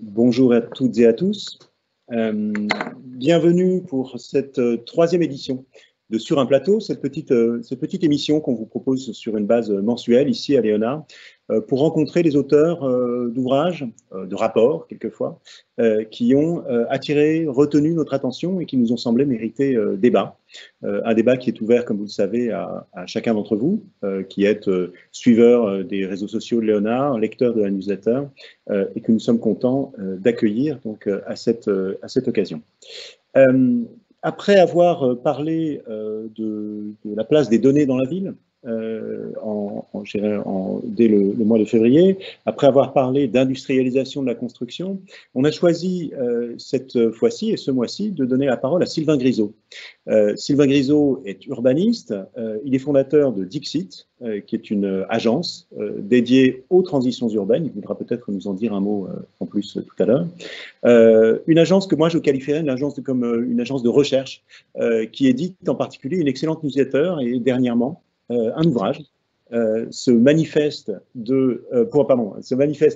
Bonjour à toutes et à tous. Bienvenue pour cette troisième édition de Sur un plateau, cette petite émission qu'on vous propose sur une base mensuelle ici à Léonard pour rencontrer les auteurs d'ouvrages, de rapports quelquefois, qui ont attiré, retenu notre attention et qui nous ont semblé mériter débat. Un débat qui est ouvert, comme vous le savez, à chacun d'entre vous, qui êtes suiveur des réseaux sociaux de Léonard, lecteur de la newsletter, et que nous sommes contents d'accueillir donc à cette occasion. Après avoir parlé de la place des données dans la ville, dès le mois de février, après avoir parlé d'industrialisation de la construction, on a choisi cette fois-ci et ce mois-ci de donner la parole à Sylvain Grisot. Sylvain Grisot est urbaniste, il est fondateur de Dixit, qui est une agence dédiée aux transitions urbaines. Il voudra peut-être nous en dire un mot en plus tout à l'heure. Une agence que moi je qualifierais comme une agence de recherche qui édite en particulier une excellente newsletter et dernièrement un ouvrage se manifeste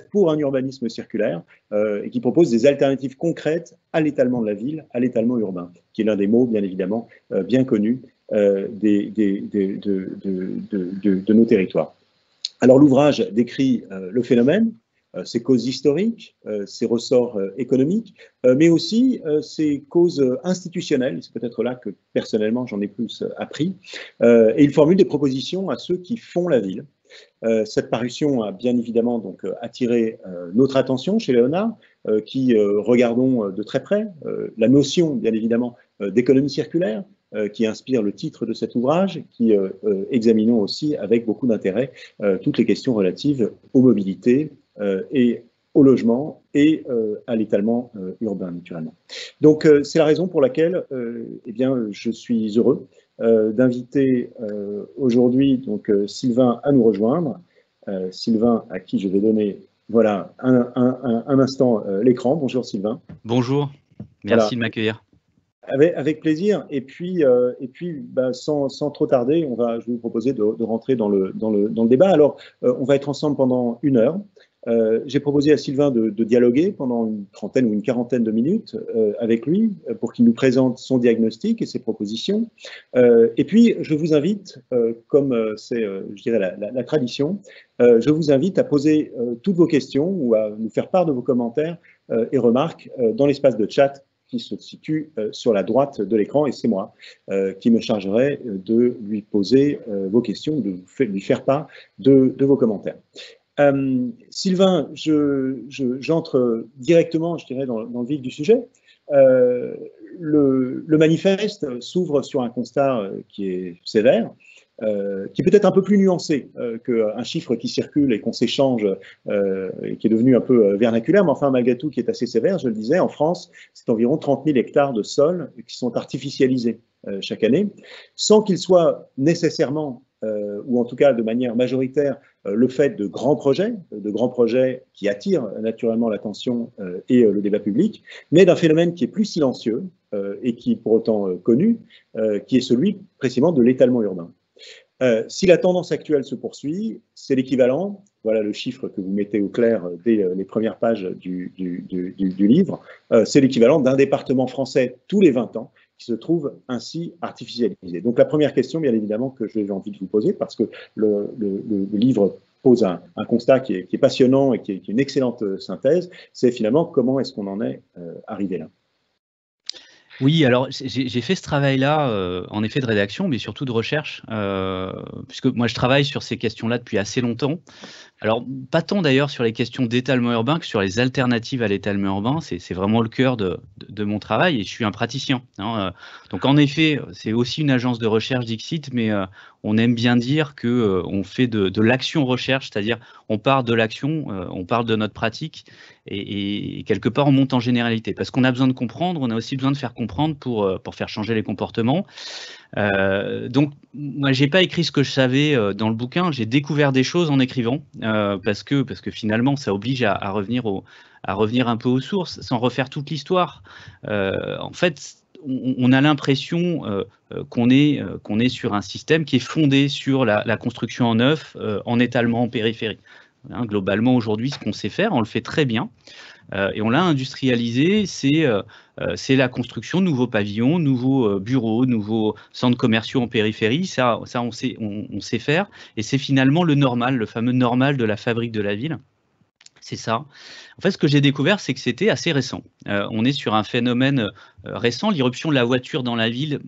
pour un urbanisme circulaire et qui propose des alternatives concrètes à l'étalement de la ville, à l'étalement urbain, qui est l'un des mots bien évidemment bien connus de nos territoires. Alors l'ouvrage décrit le phénomène, ses causes historiques, ses ressorts économiques, mais aussi ses causes institutionnelles. C'est peut-être là que personnellement j'en ai plus appris. Et il formule des propositions à ceux qui font la ville. Cette parution a bien évidemment donc attiré notre attention chez Léonard, qui regardons de très près la notion bien évidemment d'économie circulaire, qui inspire le titre de cet ouvrage, qui examinons aussi avec beaucoup d'intérêt toutes les questions relatives aux mobilités, et au logement et à l'étalement urbain, naturellement. Donc, c'est la raison pour laquelle eh bien, je suis heureux d'inviter aujourd'hui donc, Sylvain à nous rejoindre. Sylvain, à qui je vais donner voilà, un instant l'écran. Bonjour Sylvain. Bonjour, merci de m'accueillir. Avec plaisir. Et puis bah, sans trop tarder, je vais vous proposer de rentrer dans le débat. Alors, on va être ensemble pendant 1 heure. J'ai proposé à Sylvain de dialoguer pendant une trentaine ou une quarantaine de minutes avec lui pour qu'il nous présente son diagnostic et ses propositions. Et puis, je vous invite, comme c'est, je dirais, la tradition, je vous invite à poser toutes vos questions ou à nous faire part de vos commentaires et remarques dans l'espace de chat qui se situe sur la droite de l'écran, et c'est moi qui me chargerai de lui poser vos questions, de lui faire part de vos commentaires. Sylvain, j'entre directement, je dirais, dans le vif du sujet. Le manifeste s'ouvre sur un constat qui est sévère, qui est peut-être un peu plus nuancé qu'un chiffre qui circule et qu'on s'échange et qui est devenu un peu vernaculaire, mais enfin malgré tout qui est assez sévère. Je le disais, en France, c'est environ 30 000 hectares de sol qui sont artificialisés chaque année, sans qu'ils soient nécessairement ou en tout cas de manière majoritaire, le fait de grands projets qui attirent naturellement l'attention et le débat public, mais d'un phénomène qui est plus silencieux et qui est pour autant connu, qui est celui précisément de l'étalement urbain. Si la tendance actuelle se poursuit, c'est l'équivalent, voilà le chiffre que vous mettez au clair dès les premières pages du livre, c'est l'équivalent d'un département français tous les 20 ans, qui se trouve ainsi artificialisé. Donc la première question, bien évidemment, que j'ai envie de vous poser, parce que le livre pose un constat qui est passionnant et qui est une excellente synthèse, c'est finalement comment est-ce qu'on en est arrivé là. Oui, alors j'ai fait ce travail-là, en effet, de rédaction, mais surtout de recherche, puisque moi je travaille sur ces questions-là depuis assez longtemps. Alors, pas tant d'ailleurs sur les questions d'étalement urbain que sur les alternatives à l'étalement urbain. C'est vraiment le cœur de mon travail et je suis un praticien. Hein. Donc, en effet, c'est aussi une agence de recherche Dixit, mais on aime bien dire qu'on fait de l'action recherche, c'est-à-dire on part de l'action, on parle de notre pratique et quelque part on monte en généralité. Parce qu'on a besoin de comprendre, on a aussi besoin de faire comprendre pour faire changer les comportements. Donc, moi, j'ai pas écrit ce que je savais dans le bouquin. J'ai découvert des choses en écrivant parce que finalement, ça oblige à revenir un peu aux sources, sans refaire toute l'histoire. En fait, on a l'impression qu'on est sur un système qui est fondé sur la construction en neuf, en étalement en périphérie. Hein, globalement, aujourd'hui, ce qu'on sait faire, on le fait très bien. et on l'a industrialisé. C'est la construction de nouveaux pavillons, nouveaux bureaux, nouveaux centres commerciaux en périphérie. Ça on sait faire. Et c'est finalement le normal, le fameux normal de la fabrique de la ville. C'est ça. En fait, ce que j'ai découvert, c'est que c'était assez récent. On est sur un phénomène récent. L'irruption de la voiture dans la ville,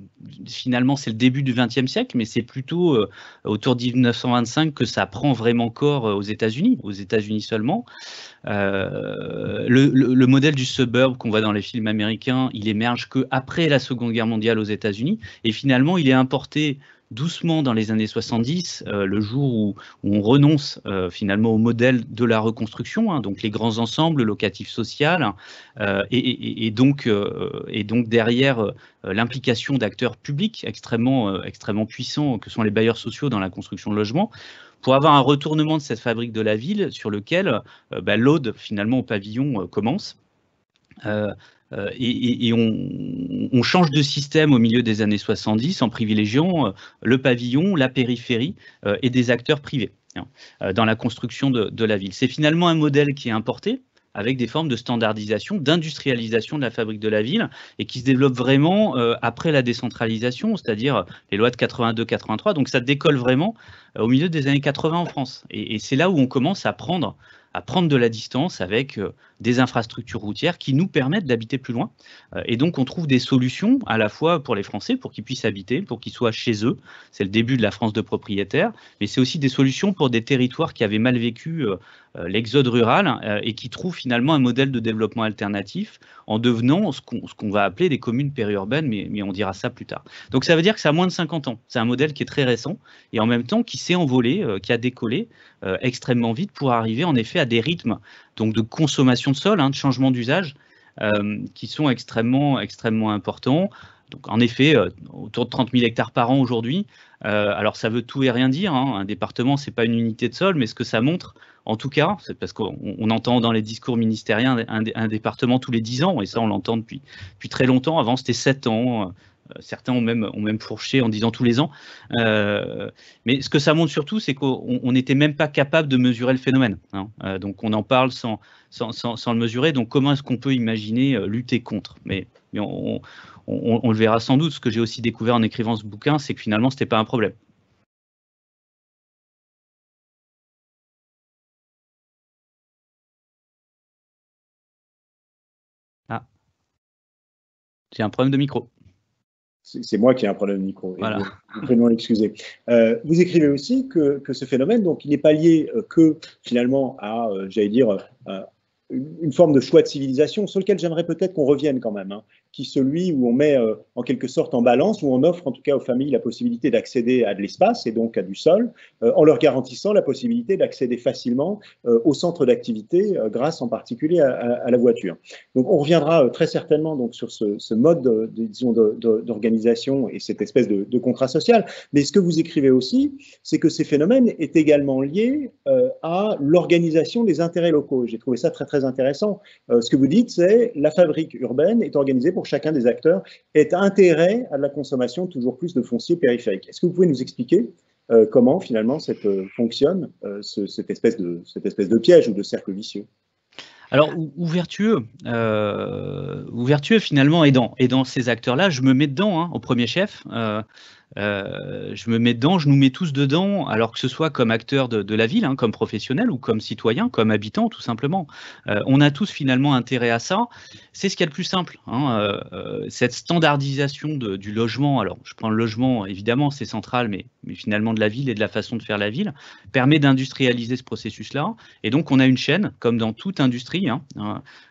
finalement, c'est le début du XXe siècle, mais c'est plutôt autour de 1925 que ça prend vraiment corps aux États-Unis seulement. Le modèle du suburb qu'on voit dans les films américains, il émerge qu'après la Seconde Guerre mondiale aux États-Unis, et finalement, il est importé doucement dans les années 70, le jour où on renonce finalement au modèle de la reconstruction, donc les grands ensembles locatifs sociaux, et donc derrière l'implication d'acteurs publics extrêmement puissants que sont les bailleurs sociaux dans la construction de logements, pour avoir un retournement de cette fabrique de la ville sur lequel l'ode finalement au pavillon commence. Et on change de système au milieu des années 70 en privilégiant le pavillon, la périphérie et des acteurs privés dans la construction de la ville. C'est finalement un modèle qui est importé avec des formes de standardisation, d'industrialisation de la fabrique de la ville et qui se développe vraiment après la décentralisation, c'est-à-dire les lois de 82-83. Donc ça décolle vraiment au milieu des années 80 en France. Et c'est là où on commence à prendre de la distance avec des infrastructures routières qui nous permettent d'habiter plus loin. Et donc, on trouve des solutions à la fois pour les Français, pour qu'ils puissent habiter, pour qu'ils soient chez eux. C'est le début de la France de propriétaires, mais c'est aussi des solutions pour des territoires qui avaient mal vécu l'exode rural et qui trouvent finalement un modèle de développement alternatif en devenant ce qu'on va appeler des communes périurbaines, mais on dira ça plus tard. Donc, ça veut dire que ça a moins de 50 ans. C'est un modèle qui est très récent et en même temps qui s'est envolé, qui a décollé extrêmement vite pour arriver en effet à des rythmes donc de consommation de sol, de changement d'usage qui sont extrêmement importants. Donc en effet, autour de 30 000 hectares par an aujourd'hui. Alors ça veut tout et rien dire. Un département, c'est pas une unité de sol, mais ce que ça montre, en tout cas, c'est parce qu'on entend dans les discours ministériels un département tous les 10 ans, et ça on l'entend depuis très longtemps. Avant c'était 7 ans. Certains ont même fourché en disant tous les ans. Mais ce que ça montre surtout, c'est qu'on n'était même pas capable de mesurer le phénomène. Donc on en parle sans le mesurer. Donc comment est-ce qu'on peut imaginer lutter contre ? Mais on le verra sans doute. Ce que j'ai aussi découvert en écrivant ce bouquin, c'est que finalement, ce n'était pas un problème. Ah, j'ai un problème de micro. C'est moi qui ai un problème de micro. Voilà. Vous pouvez m'en excuser. Vous écrivez aussi que ce phénomène, donc, il n'est pas lié que finalement à, j'allais dire, une forme de choix de civilisation sur lequel j'aimerais peut-être qu'on revienne quand même, qui est celui où on met en quelque sorte en balance, où on offre en tout cas aux familles la possibilité d'accéder à de l'espace et donc à du sol, en leur garantissant la possibilité d'accéder facilement au centre d'activité grâce en particulier à la voiture. Donc on reviendra très certainement donc, sur ce mode d'organisation et cette espèce de contrat social. Mais ce que vous écrivez aussi, c'est que ces phénomènes est également liés à l'organisation des intérêts locaux. J'ai trouvé ça très intéressant. Ce que vous dites, c'est la fabrique urbaine est organisée pour chacun des acteurs, est intérêt à la consommation toujours plus de foncier périphérique. Est-ce que vous pouvez nous expliquer comment finalement fonctionne cette espèce de piège ou de cercle vicieux ? Alors, ou vertueux finalement, et dans ces acteurs-là, je me mets dedans au premier chef. Je me mets dedans, je nous mets tous dedans, alors que ce soit comme acteur de la ville, comme professionnel ou comme citoyen, comme habitant, tout simplement. On a tous finalement intérêt à ça. C'est ce qu'il y a de plus simple. Cette standardisation du logement, alors je prends le logement, évidemment, c'est central, mais finalement de la ville et de la façon de faire la ville, permet d'industrialiser ce processus-là. Et donc, on a une chaîne, comme dans toute industrie,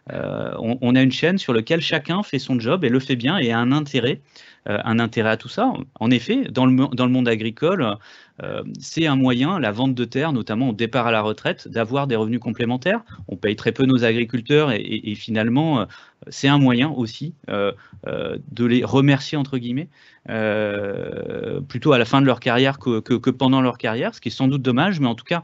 on a une chaîne sur laquelle chacun fait son job et le fait bien et a un intérêt à tout ça. En effet, dans le monde agricole, c'est un moyen, la vente de terre, notamment au départ à la retraite, d'avoir des revenus complémentaires. On paye très peu nos agriculteurs et finalement, c'est un moyen aussi de les remercier, entre guillemets, plutôt à la fin de leur carrière que pendant leur carrière, ce qui est sans doute dommage, mais en tout cas,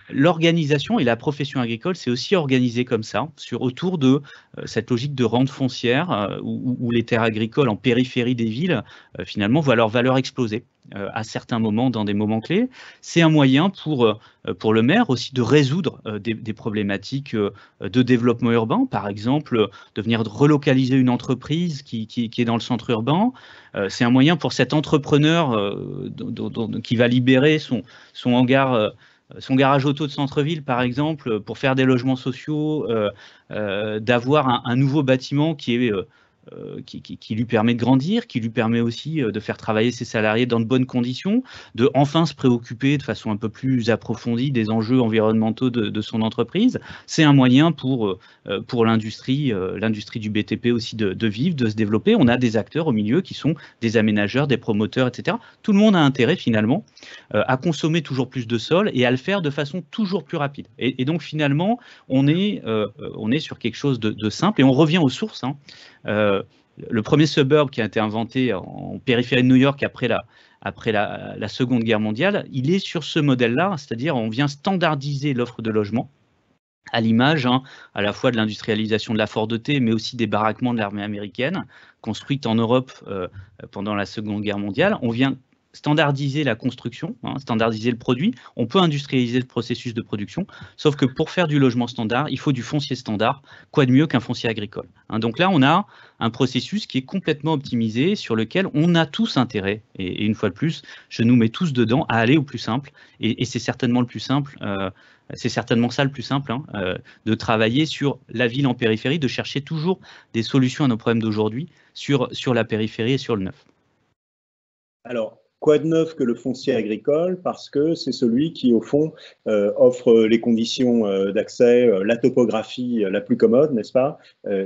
l'organisation et la profession agricole s'est aussi organisée comme ça, autour de cette logique de rente foncière où les terres agricoles en périphérie des villes, finalement, voient leur valeur exploser à certains moments, dans des moments clés. C'est un moyen pour le maire aussi de résoudre des problématiques de développement urbain, par exemple, de venir relocaliser une entreprise qui est dans le centre urbain. C'est un moyen pour cet entrepreneur qui va libérer son hangar, son garage auto de centre-ville, par exemple, pour faire des logements sociaux, d'avoir un nouveau bâtiment qui lui permet de grandir, qui lui permet aussi de faire travailler ses salariés dans de bonnes conditions, de enfin se préoccuper de façon un peu plus approfondie des enjeux environnementaux de son entreprise. C'est un moyen pour l'industrie du BTP aussi de vivre, de se développer. On a des acteurs au milieu qui sont des aménageurs, des promoteurs, etc. Tout le monde a intérêt finalement à consommer toujours plus de sol et à le faire de façon toujours plus rapide. Et donc finalement, on est sur quelque chose de simple et on revient aux sources. Le premier suburb qui a été inventé en périphérie de New York après la Seconde Guerre mondiale, il est sur ce modèle-là, c'est-à-dire on vient standardiser l'offre de logement à l'image à la fois de l'industrialisation de la Ford T, mais aussi des baraquements de l'armée américaine, construite en Europe pendant la Seconde Guerre mondiale. On vient standardiser la construction, standardiser le produit. On peut industrialiser le processus de production, sauf que pour faire du logement standard, il faut du foncier standard. Quoi de mieux qu'un foncier agricole, donc là, on a un processus qui est complètement optimisé, sur lequel on a tous intérêt, et une fois de plus, je nous mets tous dedans, à aller au plus simple, et c'est certainement le plus simple. C'est certainement ça le plus simple, de travailler sur la ville en périphérie, de chercher toujours des solutions à nos problèmes d'aujourd'hui sur la périphérie et sur le neuf. Alors, quoi de neuf que le foncier agricole? Parce que c'est celui qui, au fond, offre les conditions d'accès, la topographie la plus commode, n'est-ce pas?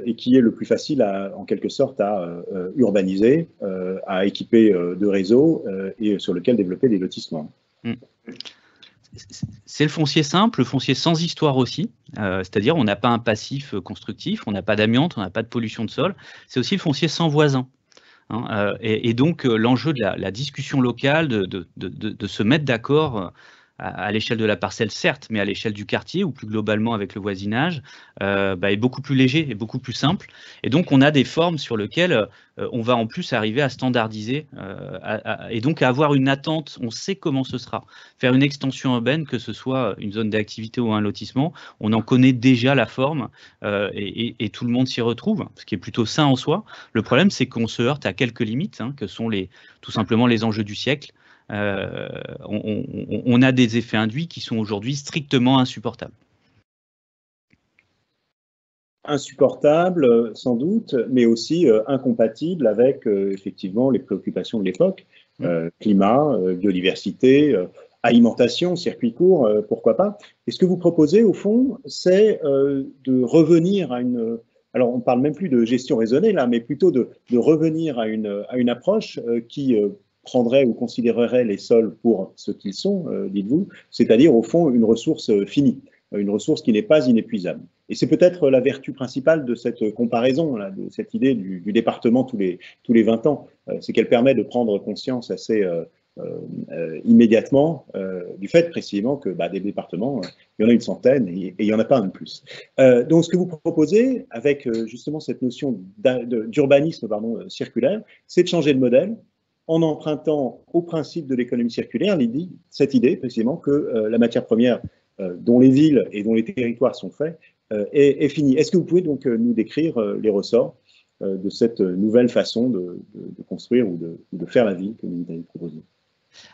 Et qui est le plus facile, en quelque sorte, à urbaniser, à équiper de réseaux et sur lequel développer des lotissements. C'est le foncier simple, le foncier sans histoire aussi, c'est-à-dire on n'a pas un passif constructif, on n'a pas d'amiante, on n'a pas de pollution de sol. C'est aussi le foncier sans voisin. Et donc l'enjeu de la discussion locale, de se mettre d'accord à l'échelle de la parcelle, certes, mais à l'échelle du quartier ou plus globalement avec le voisinage, est beaucoup plus léger et beaucoup plus simple. Et donc, on a des formes sur lesquelles on va en plus arriver à standardiser et donc à avoir une attente. On sait comment ce sera. Faire une extension urbaine, que ce soit une zone d'activité ou un lotissement, on en connaît déjà la forme et tout le monde s'y retrouve, ce qui est plutôt sain en soi. Le problème, c'est qu'on se heurte à quelques limites, que sont tout simplement les enjeux du siècle. On a des effets induits qui sont aujourd'hui strictement insupportables. Insupportables, sans doute, mais aussi incompatibles avec effectivement les préoccupations de l'époque, climat, biodiversité, alimentation, circuit court, pourquoi pas. Et ce que vous proposez, au fond, c'est de revenir à une... Alors, on ne parle même plus de gestion raisonnée, là, mais plutôt de revenir à une approche qui prendrait ou considérerait les sols pour ce qu'ils sont, dites-vous, c'est-à-dire, au fond, une ressource finie, une ressource qui n'est pas inépuisable. Et c'est peut-être la vertu principale de cette comparaison, là, de cette idée du département tous les 20 ans, c'est qu'elle permet de prendre conscience assez immédiatement du fait précisément que des départements, il y en a une centaine et il n'y en a pas un de plus. Donc ce que vous proposez avec justement cette notion d'urbanisme circulaire, c'est de changer de modèle en empruntant au principe de l'économie circulaire cette idée précisément que la matière première dont les villes et dont les territoires sont faits est finie. Est-ce que vous pouvez donc nous décrire les ressorts de cette nouvelle façon de construire ou de faire la ville que vous avez proposée?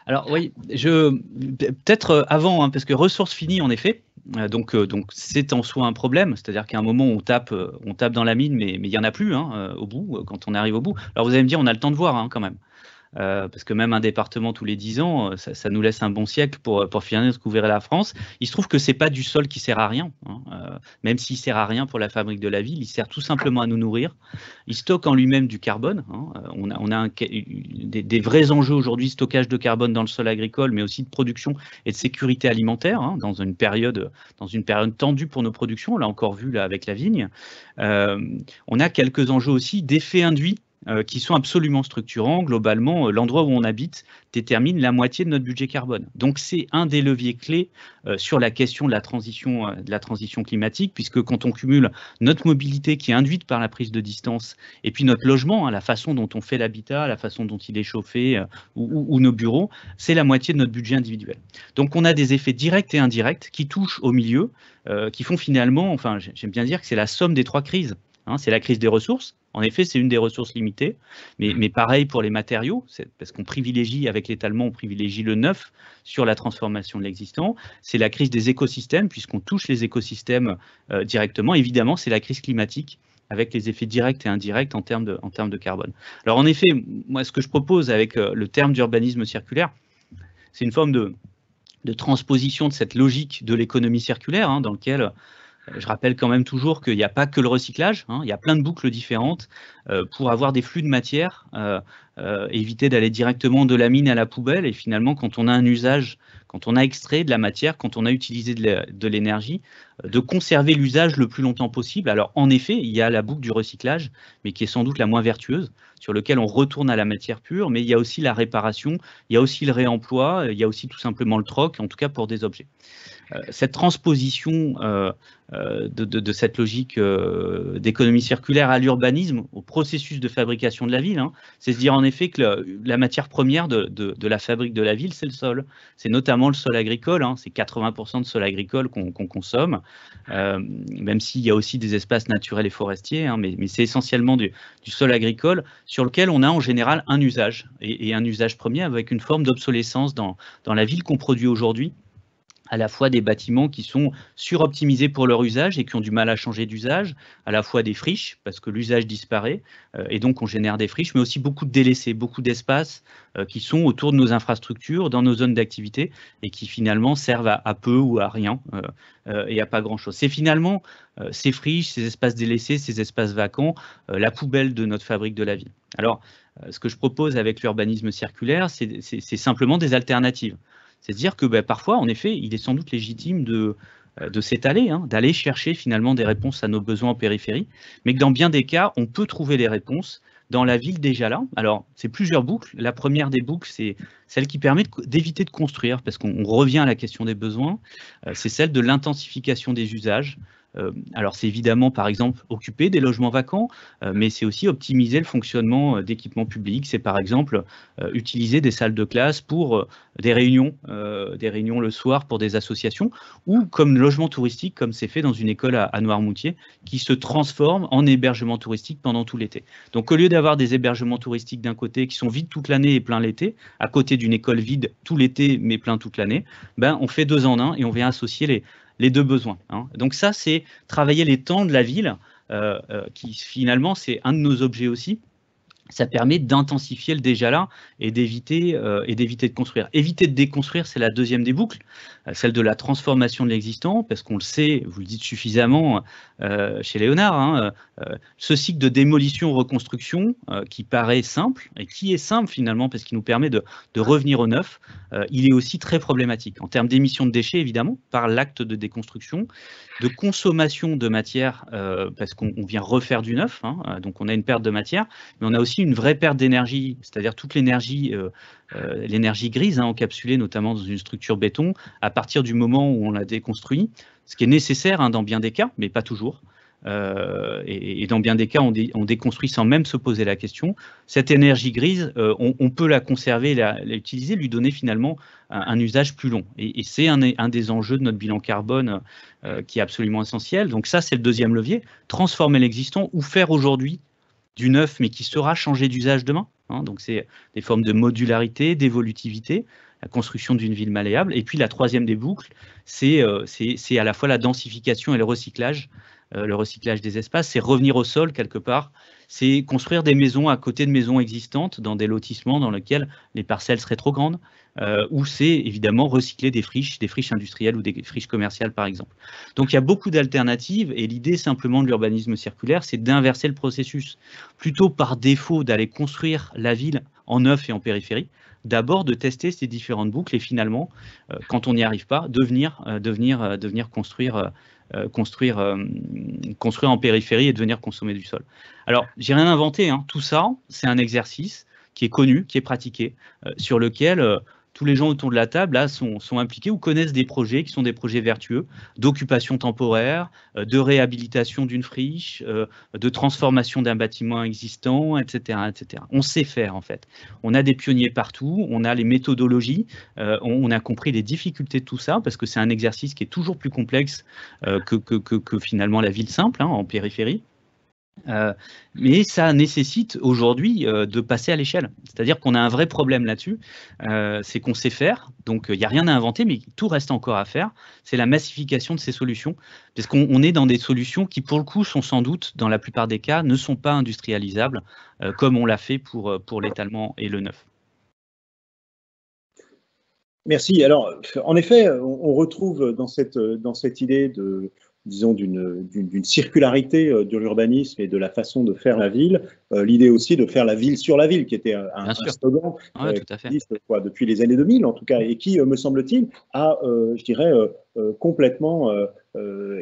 Alors oui, peut-être avant, parce que ressources finies en effet, donc c'est en soi un problème, c'est-à-dire qu'à un moment on tape dans la mine, mais il n'y en a plus au bout, quand on arrive au bout. Alors vous allez me dire, on a le temps de voir quand même. Parce que même un département tous les 10 ans, ça nous laisse un bon siècle pour finir ce qu'ouvrirait la France. Il se trouve que c'est pas du sol qui sert à rien, même s'il sert à rien pour la fabrique de la ville, il sert tout simplement à nous nourrir. Il stocke en lui-même du carbone. On a des vrais enjeux aujourd'hui, stockage de carbone dans le sol agricole, mais aussi de production et de sécurité alimentaire, dans une période tendue pour nos productions. On l'a encore vu là avec la vigne. On a quelques enjeux aussi d'effet induit qui sont absolument structurants. Globalement, l'endroit où on habite détermine la moitié de notre budget carbone. Donc c'est un des leviers clés sur la question de la transition climatique, puisque quand on cumule notre mobilité qui est induite par la prise de distance et puis notre logement, la façon dont on fait l'habitat, la façon dont il est chauffé ou nos bureaux, c'est la moitié de notre budget individuel. Donc on a des effets directs et indirects qui touchent au milieu, qui font finalement, enfin j'aime bien dire que c'est la somme des trois crises. C'est la crise des ressources. En effet, c'est une des ressources limitées, mais pareil pour les matériaux, parce qu'on privilégie, avec l'étalement, on privilégie le neuf sur la transformation de l'existant. C'est la crise des écosystèmes, puisqu'on touche les écosystèmes directement. Évidemment, c'est la crise climatique, avec les effets directs et indirects en termes de carbone. Alors en effet, moi, ce que je propose avec le terme d'urbanisme circulaire, c'est une forme de transposition de cette logique de l'économie circulaire, dans lequel... Je rappelle quand même toujours qu'il n'y a pas que le recyclage, il y a plein de boucles différentes pour avoir des flux de matière, éviter d'aller directement de la mine à la poubelle et finalement quand on a un usage, quand on a extrait de la matière, quand on a utilisé de l'énergie, de conserver l'usage le plus longtemps possible. Alors en effet, il y a la boucle du recyclage, mais qui est sans doute la moins vertueuse, sur lequel on retourne à la matière pure, mais il y a aussi la réparation, il y a aussi le réemploi, il y a aussi tout simplement le troc, en tout cas pour des objets. Cette transposition de cette logique d'économie circulaire à l'urbanisme, au processus de fabrication de la ville, c'est se dire en effet que la matière première de la fabrique de la ville, c'est le sol. C'est notamment le sol agricole, c'est 80% de sol agricole qu'on consomme, même s'il y a aussi des espaces naturels et forestiers, mais c'est essentiellement du sol agricole sur lequel on a en général un usage, et un usage premier avec une forme d'obsolescence dans la ville qu'on produit aujourd'hui, à la fois des bâtiments qui sont suroptimisés pour leur usage et qui ont du mal à changer d'usage, à la fois des friches, parce que l'usage disparaît, et donc on génère des friches, mais aussi beaucoup de délaissés, beaucoup d'espaces qui sont autour de nos infrastructures, dans nos zones d'activité, et qui finalement servent à peu ou à rien, et à pas grand-chose. C'est finalement ces friches, ces espaces délaissés, ces espaces vacants, la poubelle de notre fabrique de la ville. Alors, ce que je propose avec l'urbanisme circulaire, c'est simplement des alternatives. C'est-à-dire que parfois, en effet, il est sans doute légitime de s'étaler, d'aller chercher finalement des réponses à nos besoins en périphérie, mais que dans bien des cas, on peut trouver les réponses dans la ville déjà là. Alors, c'est plusieurs boucles. La première des boucles, c'est celle qui permet d'éviter de construire, parce qu'on revient à la question des besoins, c'est celle de l'intensification des usages. Alors c'est évidemment par exemple occuper des logements vacants, mais c'est aussi optimiser le fonctionnement d'équipements publics. C'est par exemple utiliser des salles de classe pour des réunions le soir pour des associations, ou comme logement touristique, comme c'est fait dans une école à Noirmoutier, qui se transforme en hébergement touristique pendant tout l'été. Donc au lieu d'avoir des hébergements touristiques d'un côté qui sont vides toute l'année et pleins l'été, à côté d'une école vide tout l'été mais plein toute l'année, on fait 2 en 1 et on vient associer les deux besoins. Donc ça, c'est travailler les temps de la ville, qui finalement, c'est un de nos objets aussi. Ça permet d'intensifier le déjà là et d'éviter de construire. Éviter de déconstruire, c'est la deuxième des boucles, celle de la transformation de l'existant, parce qu'on le sait, vous le dites suffisamment chez Léonard, ce cycle de démolition-reconstruction qui paraît simple, et qui est simple finalement parce qu'il nous permet de revenir au neuf, il est aussi très problématique en termes d'émissions de déchets, évidemment, par l'acte de déconstruction, de consommation de matière, parce qu'on vient refaire du neuf, donc on a une perte de matière, mais on a aussi une vraie perte d'énergie, c'est-à-dire toute l'énergie grise, encapsulée notamment dans une structure béton, à partir du moment où on l'a déconstruit, ce qui est nécessaire dans bien des cas, mais pas toujours. Et dans bien des cas, on déconstruit sans même se poser la question. Cette énergie grise, on peut la conserver, l'utiliser, lui donner finalement un usage plus long. Et c'est un des enjeux de notre bilan carbone qui est absolument essentiel. Donc ça, c'est le deuxième levier, transformer l'existant ou faire aujourd'hui du neuf, mais qui sera changé d'usage demain. Donc c'est des formes de modularité, d'évolutivité, la construction d'une ville malléable. Et puis la troisième des boucles, c'est à la fois la densification et le recyclage des espaces, c'est revenir au sol quelque part, c'est construire des maisons à côté de maisons existantes dans des lotissements dans lesquels les parcelles seraient trop grandes, ou c'est évidemment recycler des friches industrielles ou des friches commerciales par exemple. Donc il y a beaucoup d'alternatives et l'idée simplement de l'urbanisme circulaire, c'est d'inverser le processus. Plutôt par défaut d'aller construire la ville en neuf et en périphérie, d'abord de tester ces différentes boucles et finalement, quand on n'y arrive pas, de venir construire en périphérie et de venir consommer du sol. Alors, j'ai rien inventé, hein. Tout ça, c'est un exercice qui est connu, qui est pratiqué, sur lequel tous les gens autour de la table là, sont impliqués ou connaissent des projets qui sont des projets vertueux, d'occupation temporaire, de réhabilitation d'une friche, de transformation d'un bâtiment existant, etc., etc. On sait faire en fait. On a des pionniers partout, on a les méthodologies, on a compris les difficultés de tout ça parce que c'est un exercice qui est toujours plus complexe que finalement la ville simple, hein, en périphérie. Mais ça nécessite aujourd'hui de passer à l'échelle. C'est-à-dire qu'on a un vrai problème là-dessus, c'est qu'on sait faire, donc il n'y a rien à inventer, mais tout reste encore à faire. C'est la massification de ces solutions, parce qu'on est dans des solutions qui, pour le coup, sont sans doute, dans la plupart des cas, ne sont pas industrialisables, comme on l'a fait pour l'étalement et le neuf. Merci. Alors, en effet, on retrouve dans cette idée de, disons, d'une circularité de l'urbanisme et de la façon de faire la ville, l'idée aussi de faire la ville sur la ville, qui était un slogan tout à fait. qui existe depuis les années 2000 en tout cas, et qui, me semble-t-il, a, je dirais, complètement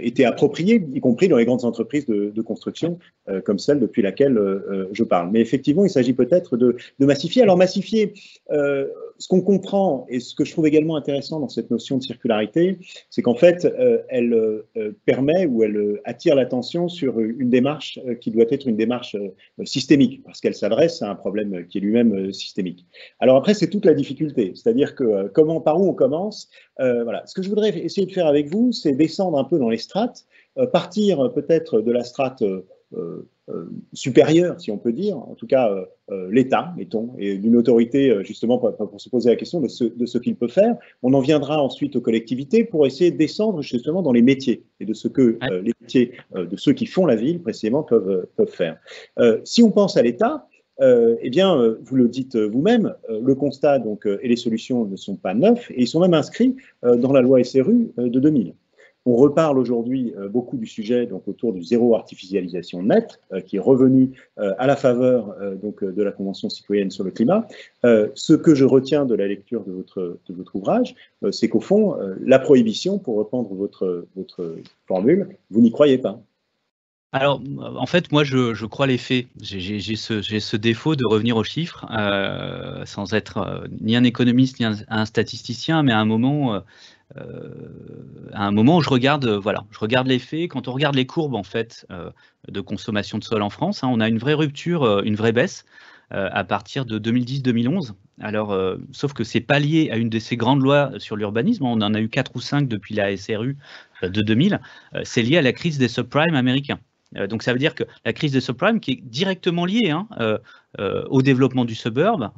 été approprié, y compris dans les grandes entreprises de construction, comme celle depuis laquelle je parle. Mais effectivement, il s'agit peut-être de massifier. Alors, massifier, ce qu'on comprend, et ce que je trouve également intéressant dans cette notion de circularité, c'est qu'en fait, elle permet ou elle attire l'attention sur une démarche qui doit être une démarche systémique, parce qu'elle s'adresse à un problème qui est lui-même systémique. Alors après, c'est toute la difficulté, c'est-à-dire que par où on commence, voilà. Ce que je voudrais essayer de faire avec vous, c'est descendre un peu dans les strates, partir peut-être de la strate supérieure, si on peut dire, en tout cas l'État, mettons, et d'une autorité justement pour se poser la question de ce qu'il peut faire. On en viendra ensuite aux collectivités pour essayer de descendre justement dans les métiers et de ce que les métiers de ceux qui font la ville précisément peuvent faire. Si on pense à l'État, eh bien, vous le dites vous-même, le constat donc, et les solutions ne sont pas neufs et ils sont même inscrits dans la loi SRU de 2000. On reparle aujourd'hui beaucoup du sujet donc, autour du zéro artificialisation nette, qui est revenu à la faveur donc, de la Convention citoyenne sur le climat. Ce que je retiens de la lecture de votre ouvrage, c'est qu'au fond, la prohibition, pour reprendre votre formule, vous n'y croyez pas. Alors, en fait, moi, je crois les faits. J'ai ce défaut de revenir aux chiffres, sans être ni un économiste ni un statisticien, mais à un moment où je regarde, je regarde les faits. Quand on regarde les courbes en fait de consommation de sol en France, hein, on a une vraie rupture, une vraie baisse à partir de 2010-2011. Alors, sauf que c'est pas lié à une de ces grandes lois sur l'urbanisme. On en a eu 4 ou 5 depuis la SRU de 2000. C'est lié à la crise des subprimes américains. Donc ça veut dire que la crise des subprimes, qui est directement liée au développement du suburb,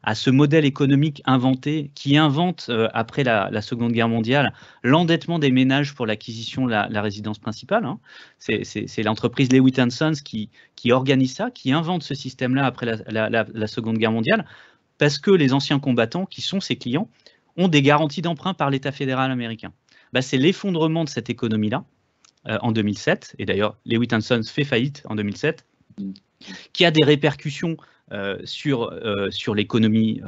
à ce modèle économique inventé, qui invente après la Seconde Guerre mondiale l'endettement des ménages pour l'acquisition de la résidence principale. Hein. C'est l'entreprise Lewitt & Sons qui organise ça, qui invente ce système-là après la Seconde Guerre mondiale, parce que les anciens combattants, qui sont ses clients, ont des garanties d'emprunt par l'État fédéral américain. C'est l'effondrement de cette économie-là en 2007, et d'ailleurs Lewitt & Sons fait faillite en 2007, qui a des répercussions sur l'économie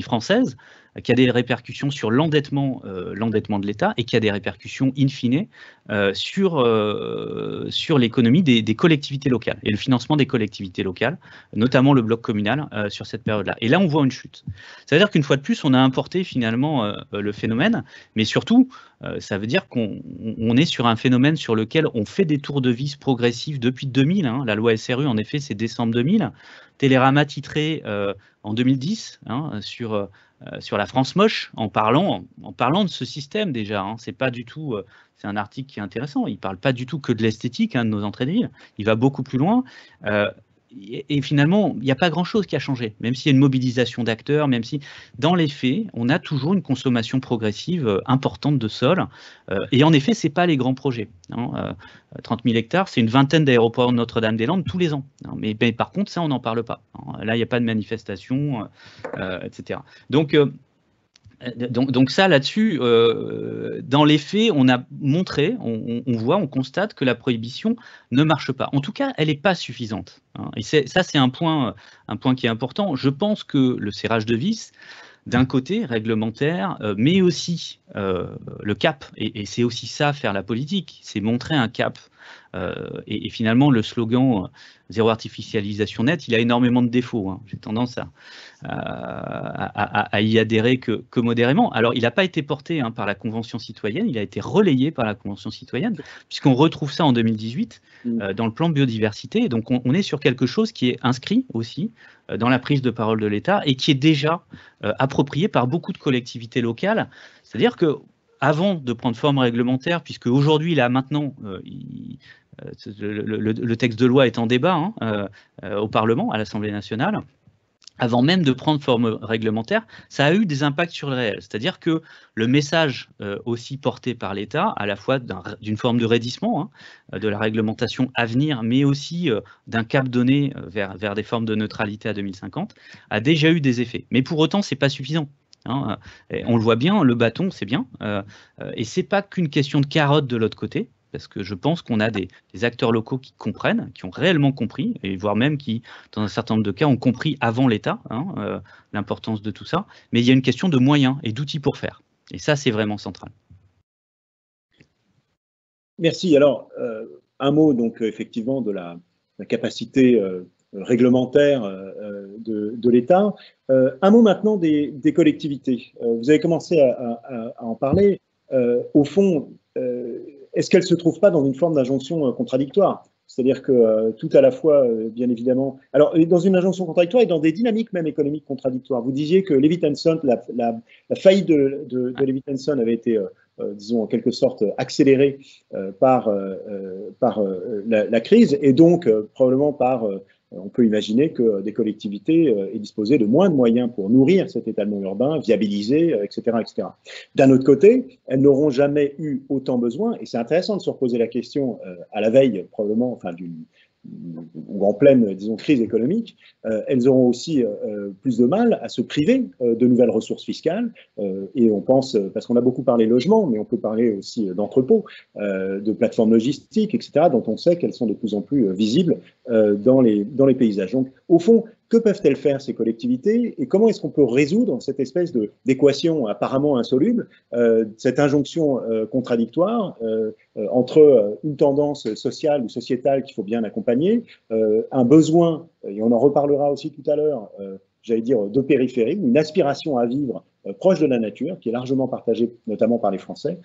française, qui a des répercussions sur l'endettement de l'État et qui a des répercussions in fine sur l'économie des collectivités locales et le financement des collectivités locales, notamment le bloc communal sur cette période-là. Et là, on voit une chute. Ça veut dire qu'une fois de plus, on a importé finalement le phénomène, mais surtout, ça veut dire qu'on est sur un phénomène sur lequel on fait des tours de vis progressifs depuis 2000. Hein. La loi SRU, en effet, c'est décembre 2000. Télérama titré en 2010 sur la France moche en parlant de ce système déjà. Hein. C'est pas du tout, c'est un article qui est intéressant. Il parle pas du tout que de l'esthétique de nos entrées de ville. Il va beaucoup plus loin. Et finalement, il n'y a pas grand-chose qui a changé, même s'il y a une mobilisation d'acteurs, même si, dans les faits, on a toujours une consommation progressive importante de sol. Et en effet, ce n'est pas les grands projets. 30 000 hectares, c'est une vingtaine d'aéroports de Notre-Dame-des-Landes tous les ans. Mais par contre, ça, on n'en parle pas. Là, il n'y a pas de manifestation, etc. Donc, Donc ça, là-dessus, dans les faits, on a montré, on voit, on constate que la prohibition ne marche pas. En tout cas, elle n'est pas suffisante. Hein. Et ça, c'est un point qui est important. Je pense que le serrage de vis, d'un côté réglementaire, mais aussi le cap. Et c'est aussi ça, faire la politique, c'est montrer un cap. Et finalement, le slogan zéro artificialisation nette, il a énormément de défauts. Hein. J'ai tendance à y adhérer que modérément. Alors, il n'a pas été porté par la Convention citoyenne, il a été relayé par la Convention citoyenne, puisqu'on retrouve ça en 2018 dans le plan de biodiversité. Donc, on est sur quelque chose qui est inscrit aussi dans la prise de parole de l'État et qui est déjà approprié par beaucoup de collectivités locales. C'est-à-dire que avant de prendre forme réglementaire, puisque aujourd'hui, là, maintenant, le texte de loi est en débat au Parlement, à l'Assemblée nationale, avant même de prendre forme réglementaire, ça a eu des impacts sur le réel. C'est-à-dire que le message aussi porté par l'État, à la fois d'une forme de raidissement de la réglementation à venir, mais aussi d'un cap donné vers des formes de neutralité à 2050, a déjà eu des effets. Mais pour autant, ce n'est pas suffisant. Hein. On le voit bien, le bâton, c'est bien. Et ce n'est pas qu'une question de carotte de l'autre côté. Parce que je pense qu'on a des acteurs locaux qui comprennent, qui ont réellement compris, et voire même qui, dans un certain nombre de cas, ont compris avant l'État l'importance de tout ça. Mais il y a une question de moyens et d'outils pour faire. Et ça, c'est vraiment central. Merci. Alors, un mot, donc, effectivement, de la capacité réglementaire de l'État. Un mot maintenant des collectivités. Vous avez commencé à en parler. Au fond, est-ce qu'elle ne se trouve pas dans une forme d'injonction contradictoire? C'est-à-dire que tout à la fois, bien évidemment, alors dans une injonction contradictoire et dans des dynamiques même économiques contradictoires. Vous disiez que Levitt-Hanson, la faillite de Levitt-Hanson avait été, disons, en quelque sorte accélérée par la crise et donc probablement par... on peut imaginer que des collectivités aient disposé de moins de moyens pour nourrir cet étalement urbain, viabiliser, etc., etc. D'un autre côté, elles n'auront jamais eu autant besoin, et c'est intéressant de se reposer la question à la veille, probablement, enfin, ou en pleine, disons, crise économique, elles auront aussi plus de mal à se priver de nouvelles ressources fiscales, et on pense, parce qu'on a beaucoup parlé logement, mais on peut parler aussi d'entrepôts, de plateformes logistiques, etc., dont on sait qu'elles sont de plus en plus visibles dans les paysages. Donc, au fond, que peuvent-elles faire ces collectivités et comment est-ce qu'on peut résoudre cette espèce d'équation apparemment insoluble, cette injonction contradictoire entre une tendance sociale ou sociétale qu'il faut bien accompagner, un besoin, et on en reparlera aussi tout à l'heure, j'allais dire de périphérie, une aspiration à vivre proche de la nature, qui est largement partagée notamment par les Français,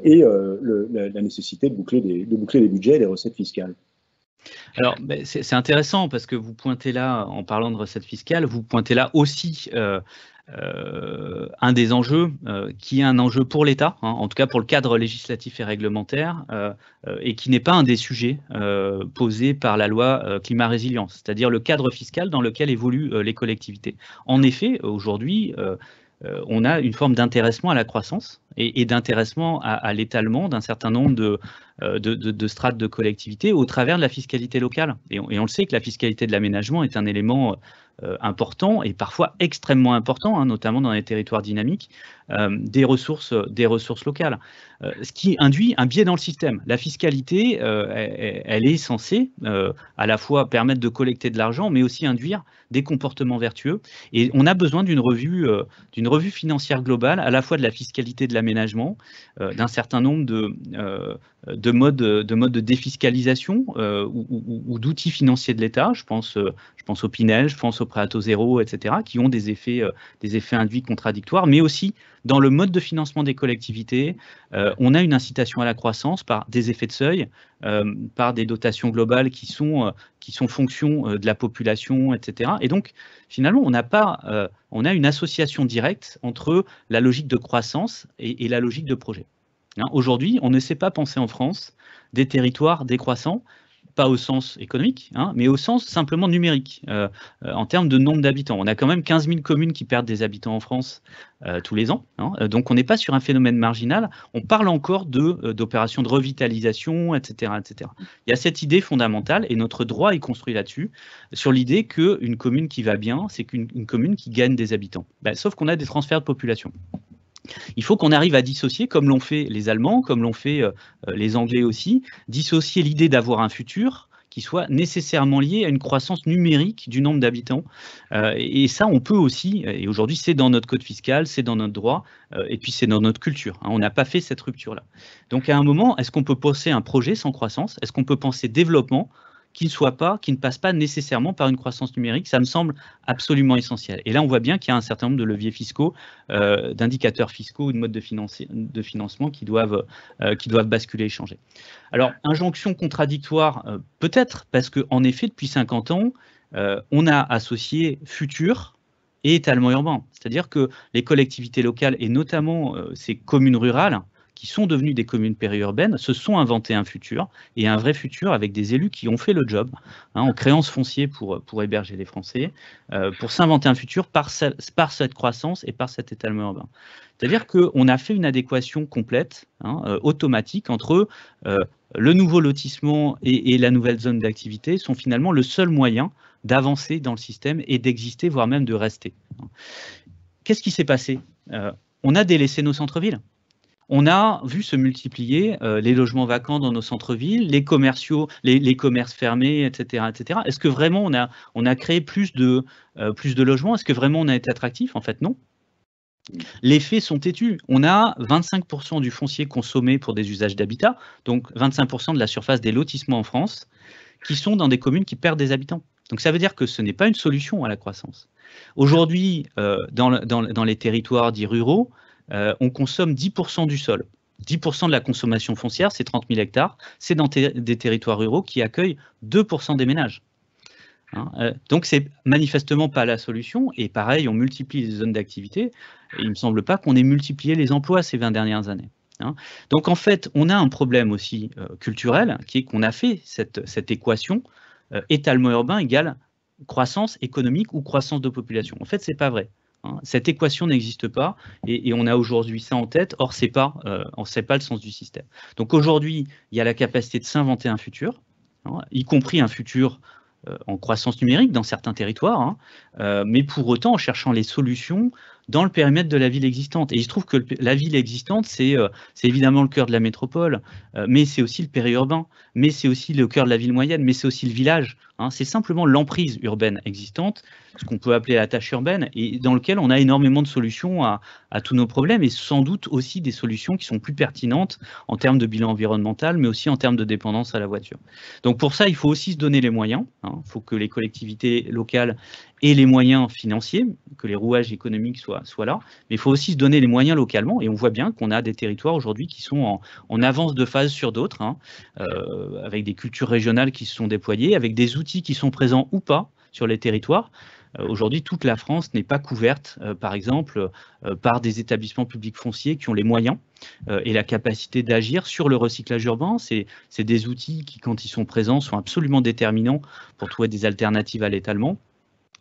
et la nécessité de boucler des budgets et des recettes fiscales. Alors, c'est intéressant parce que vous pointez là, en parlant de recettes fiscales, vous pointez là aussi un des enjeux qui est un enjeu pour l'État, en tout cas pour le cadre législatif et réglementaire, et qui n'est pas un des sujets posés par la loi climat résilience, c'est-à-dire le cadre fiscal dans lequel évoluent les collectivités. En effet, aujourd'hui, on a une forme d'intéressement à la croissance et d'intéressement à l'étalement d'un certain nombre de strates de collectivités au travers de la fiscalité locale. Et on le sait que la fiscalité de l'aménagement est un élément important et parfois extrêmement important, notamment dans les territoires dynamiques, des ressources locales. Ce qui induit un biais dans le système. La fiscalité, elle est censée à la fois permettre de collecter de l'argent, mais aussi induire des comportements vertueux. Et on a besoin d'une revue financière globale, à la fois de la fiscalité de l'aménagement, d'un certain nombre de modes de défiscalisation ou d'outils financiers de l'État. Je pense au Pinel, je pense au prêt à taux zéro, etc., qui ont des effets induits contradictoires, mais aussi dans le mode de financement des collectivités, on a une incitation à la croissance par des effets de seuil, par des dotations globales qui sont fonction de la population, etc. Et donc, finalement, on a une association directe entre la logique de croissance et la logique de projet. Aujourd'hui, on ne sait pas penser en France des territoires décroissants, pas au sens économique, mais au sens simplement numérique, en termes de nombre d'habitants. On a quand même 15 000 communes qui perdent des habitants en France tous les ans, donc on n'est pas sur un phénomène marginal, on parle encore d'opérations de revitalisation, etc., etc. Il y a cette idée fondamentale, et notre droit est construit là-dessus, sur l'idée qu'une commune qui va bien, c'est qu'une commune qui gagne des habitants. Sauf qu'on a des transferts de population. Il faut qu'on arrive à dissocier, comme l'ont fait les Allemands, comme l'ont fait les Anglais aussi, dissocier l'idée d'avoir un futur qui soit nécessairement lié à une croissance numérique du nombre d'habitants. Et ça, on peut aussi, et aujourd'hui c'est dans notre code fiscal, c'est dans notre droit, et puis c'est dans notre culture. On n'a pas fait cette rupture-là. Donc à un moment, est-ce qu'on peut penser un projet sans croissance? Est-ce qu'on peut penser développement qui ne passe pas nécessairement par une croissance numérique? Ça me semble absolument essentiel. Et là, on voit bien qu'il y a un certain nombre de leviers fiscaux, d'indicateurs fiscaux ou de modes de financement qui doivent basculer et changer. Alors, injonction contradictoire, peut-être, parce qu'en effet, depuis 50 ans, on a associé futur et étalement urbain. C'est-à-dire que les collectivités locales, et notamment ces communes rurales, qui sont devenues des communes périurbaines, se sont inventés un futur, et un vrai futur avec des élus qui ont fait le job, en créant ce foncier pour héberger les Français, pour s'inventer un futur par cette croissance et par cet étalement urbain. C'est-à-dire qu'on a fait une adéquation complète, automatique, entre le nouveau lotissement et la nouvelle zone d'activité sont finalement le seul moyen d'avancer dans le système et d'exister, voire même de rester. Qu'est-ce qui s'est passé? On a délaissé nos centres-villes. On a vu se multiplier les logements vacants dans nos centres-villes, les commerciaux, les commerces fermés, etc., etc. Est-ce que vraiment on a créé plus de logements? Est-ce que vraiment on a été attractif? En fait, non. Les faits sont têtus. On a 25% du foncier consommé pour des usages d'habitat, donc 25% de la surface des lotissements en France, qui sont dans des communes qui perdent des habitants. Donc ça veut dire que ce n'est pas une solution à la croissance. Aujourd'hui, dans les territoires dits ruraux, on consomme 10% du sol. 10% de la consommation foncière, c'est 30 000 hectares. C'est dans des territoires ruraux qui accueillent 2% des ménages. Donc, c'est manifestement pas la solution. Et pareil, on multiplie les zones d'activité. Et il ne me semble pas qu'on ait multiplié les emplois ces 20 dernières années. Donc, en fait, on a un problème aussi culturel, qui est qu'on a fait cette équation étalement urbain égale croissance économique ou croissance de population. En fait, c'est pas vrai. Cette équation n'existe pas et on a aujourd'hui ça en tête, or c'est pas le sens du système. Donc aujourd'hui, il y a la capacité de s'inventer un futur, y compris un futur en croissance numérique dans certains territoires, mais pour autant en cherchant les solutions dans le périmètre de la ville existante. Et il se trouve que la ville existante, c'est évidemment le cœur de la métropole, mais c'est aussi le périurbain, mais c'est aussi le cœur de la ville moyenne, mais c'est aussi le village. C'est simplement l'emprise urbaine existante, ce qu'on peut appeler la tâche urbaine, et dans lequel on a énormément de solutions à tous nos problèmes, et sans doute aussi des solutions qui sont plus pertinentes en termes de bilan environnemental, mais aussi en termes de dépendance à la voiture. Donc pour ça, il faut aussi se donner les moyens. Il faut que les collectivités locales aient les moyens financiers, que les rouages économiques soient là, mais il faut aussi se donner les moyens localement, et on voit bien qu'on a des territoires aujourd'hui qui sont en avance de phase sur d'autres, avec des cultures régionales qui se sont déployées, avec des outils qui sont présents ou pas sur les territoires. Aujourd'hui, toute la France n'est pas couverte, par exemple, par des établissements publics fonciers qui ont les moyens et la capacité d'agir sur le recyclage urbain. C'est des outils qui, quand ils sont présents, sont absolument déterminants pour trouver des alternatives à l'étalement.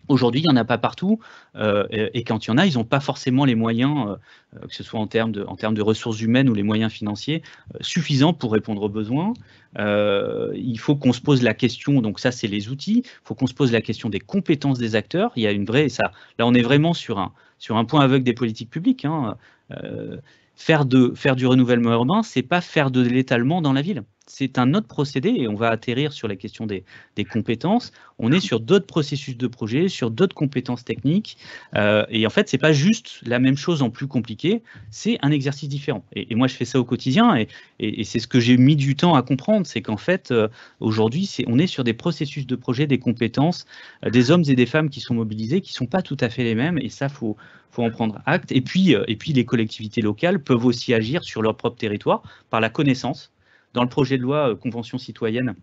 Aujourd'hui, il n'y en a pas partout, et quand il y en a, ils n'ont pas forcément les moyens, que ce soit en termes de ressources humaines ou les moyens financiers, suffisants pour répondre aux besoins. Il faut qu'on se pose la question, donc ça c'est les outils, il faut qu'on se pose la question des compétences des acteurs. Il y a une vraie, là on est vraiment sur un point aveugle des politiques publiques. Faire du renouvellement urbain, c'est pas faire de l'étalement dans la ville. C'est un autre procédé et on va atterrir sur la question des compétences. On est sur d'autres processus de projet, sur d'autres compétences techniques. Et en fait, c'est pas juste la même chose en plus compliqué, c'est un exercice différent. Et moi, je fais ça au quotidien et c'est ce que j'ai mis du temps à comprendre, c'est qu'en fait, aujourd'hui, on est sur des processus de projet, des compétences, des hommes et des femmes qui sont mobilisés, qui sont pas tout à fait les mêmes. Et ça, faut en prendre acte. Et puis, les collectivités locales peuvent aussi agir sur leur propre territoire par la connaissance. Dans le projet de loi Convention citoyenne,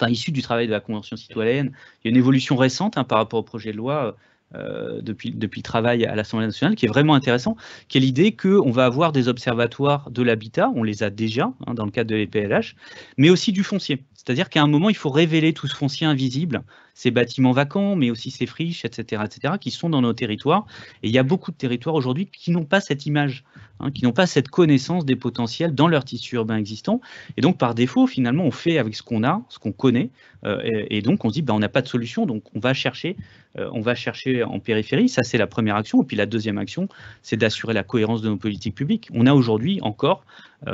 issu du travail de la Convention citoyenne, il y a une évolution récente par rapport au projet de loi depuis le travail à l'Assemblée nationale, qui est vraiment intéressant, qui est l'idée qu'on va avoir des observatoires de l'habitat, on les a déjà dans le cadre de l'EPLH, mais aussi du foncier. C'est-à-dire qu'à un moment, il faut révéler tout ce foncier invisible, ces bâtiments vacants, mais aussi ces friches, etc., qui sont dans nos territoires. Et il y a beaucoup de territoires aujourd'hui qui n'ont pas cette image, qui n'ont pas cette connaissance des potentiels dans leur tissu urbain existant. Et donc, par défaut, finalement, on fait avec ce qu'on a, ce qu'on connaît, et donc on se dit on n'a pas de solution, donc on va chercher en périphérie. Ça, c'est la première action. Et puis la deuxième action, c'est d'assurer la cohérence de nos politiques publiques. On a aujourd'hui encore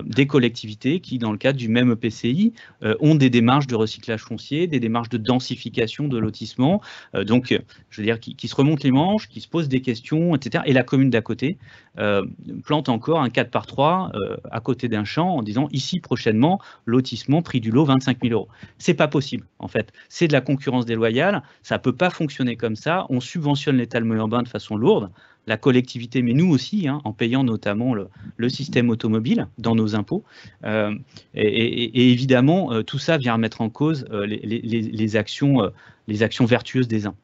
des collectivités qui, dans le cadre du même EPCI, ont des démarches de recyclage foncier, des démarches de densification de lotissement, donc je veux dire qui se remontent les manches, qui se posent des questions, etc. Et la commune d'à côté plante encore un 4x3 à côté d'un champ en disant ici prochainement, lotissement, prix du lot 25 000 €. C'est pas possible en fait. C'est de la concurrence déloyale, ça peut pas fonctionner comme ça. On subventionne l'étalement urbain de façon lourde, la collectivité, mais nous aussi, en payant notamment le système automobile dans nos impôts. Et évidemment, tout ça vient remettre en cause les actions vertueuses des uns.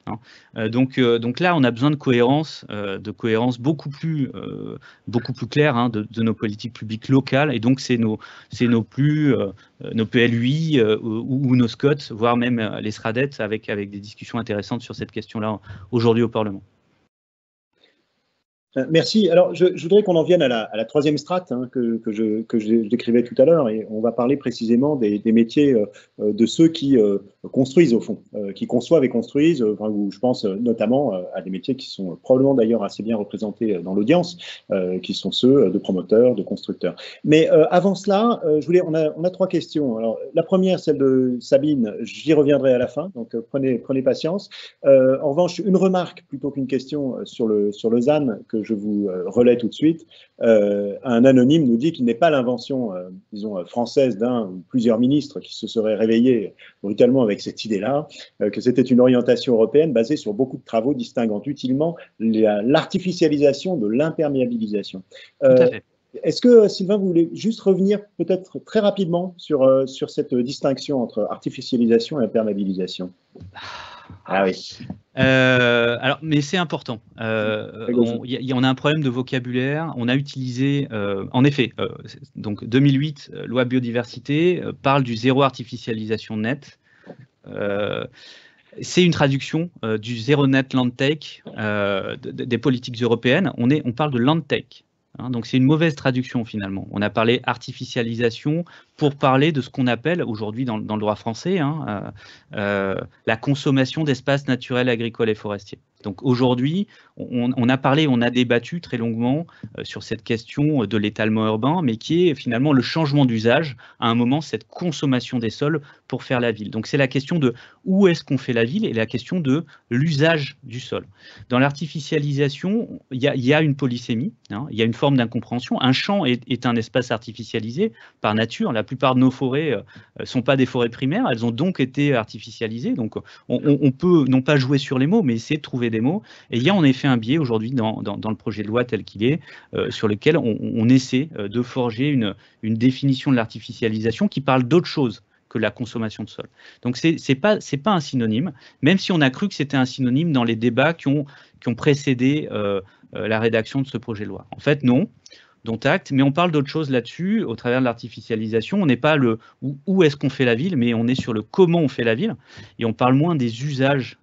Donc là, on a besoin de cohérence beaucoup plus claire de nos politiques publiques locales. Et donc, c'est nos PLUI ou nos SCOT, voire même les SRADET, avec des discussions intéressantes sur cette question-là aujourd'hui au Parlement. Merci. Alors, je voudrais qu'on en vienne à la troisième strate que je décrivais tout à l'heure, et on va parler précisément des métiers de ceux qui construisent au fond, qui conçoivent et construisent, où je pense notamment à des métiers qui sont probablement d'ailleurs assez bien représentés dans l'audience, qui sont ceux de promoteurs, de constructeurs. Mais avant cela, on a trois questions. Alors, la première, celle de Sabine, j'y reviendrai à la fin, donc prenez patience. En revanche, une remarque plutôt qu'une question sur le ZAN que je vous relais tout de suite. Un anonyme nous dit qu'il n'est pas l'invention, disons, française d'un ou plusieurs ministres qui se seraient réveillés brutalement avec cette idée-là, que c'était une orientation européenne basée sur beaucoup de travaux distinguant utilement l'artificialisation de l'imperméabilisation. Est-ce que, Sylvain, vous voulez juste revenir peut-être très rapidement sur cette distinction entre artificialisation et imperméabilisation? Ah oui. Alors, mais c'est important. On a un problème de vocabulaire. On a utilisé, en effet, donc 2008, loi biodiversité, parle du zéro artificialisation net. C'est une traduction du zéro net land take des politiques européennes. On parle de land take. Donc c'est une mauvaise traduction finalement. On a parlé artificialisation pour parler de ce qu'on appelle aujourd'hui dans le droit français la consommation d'espaces naturels, agricoles et forestiers. Donc aujourd'hui, on a débattu très longuement sur cette question de l'étalement urbain, mais qui est finalement le changement d'usage, à un moment, cette consommation des sols pour faire la ville. Donc c'est la question de où est-ce qu'on fait la ville et la question de l'usage du sol. Dans l'artificialisation, il y a une polysémie, il y a une forme d'incompréhension. Un champ est un espace artificialisé par nature. La plupart de nos forêts ne sont pas des forêts primaires, elles ont donc été artificialisées. Donc on peut non pas jouer sur les mots, mais essayer de trouver des mots. Et il y a en effet un biais aujourd'hui dans le projet de loi tel qu'il est, sur lequel on essaie de forger une définition de l'artificialisation qui parle d'autre chose que la consommation de sol. Donc c'est pas un synonyme, même si on a cru que c'était un synonyme dans les débats qui ont précédé la rédaction de ce projet de loi. En fait, non. Dont acte, mais on parle d'autre chose là-dessus, au travers de l'artificialisation. On n'est pas le où est-ce qu'on fait la ville, mais on est sur le comment on fait la ville, et on parle moins des usages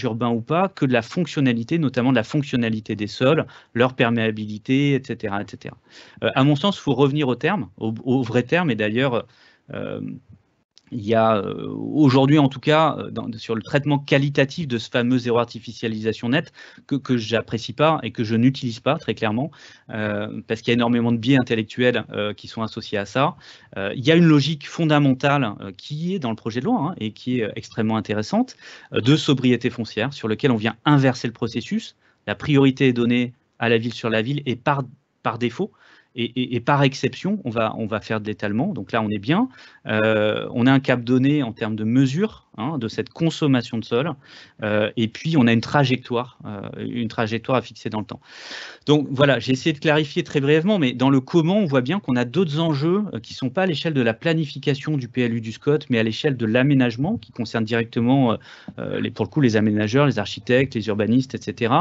urbains ou pas, que de la fonctionnalité, notamment de la fonctionnalité des sols, leur perméabilité, etc. etc. À mon sens, il faut revenir au terme, au vrai terme, et d'ailleurs, il y a aujourd'hui, en tout cas, sur le traitement qualitatif de ce fameux zéro artificialisation net, que je n'apprécie pas et que je n'utilise pas très clairement, parce qu'il y a énormément de biais intellectuels qui sont associés à ça. Il y a une logique fondamentale qui est dans le projet de loi et qui est extrêmement intéressante, de sobriété foncière, sur lequel on vient inverser le processus. La priorité est donnée à la ville sur la ville et par défaut. Et par exception, on va faire de l'étalement. Donc là, on est bien. On a un cap donné en termes de mesure de cette consommation de sol. Et puis, on a une trajectoire à fixer dans le temps. Donc voilà, j'ai essayé de clarifier très brièvement, mais dans le comment, on voit bien qu'on a d'autres enjeux qui ne sont pas à l'échelle de la planification du PLU du SCOT, mais à l'échelle de l'aménagement, qui concerne directement, pour le coup, les aménageurs, les architectes, les urbanistes, etc.,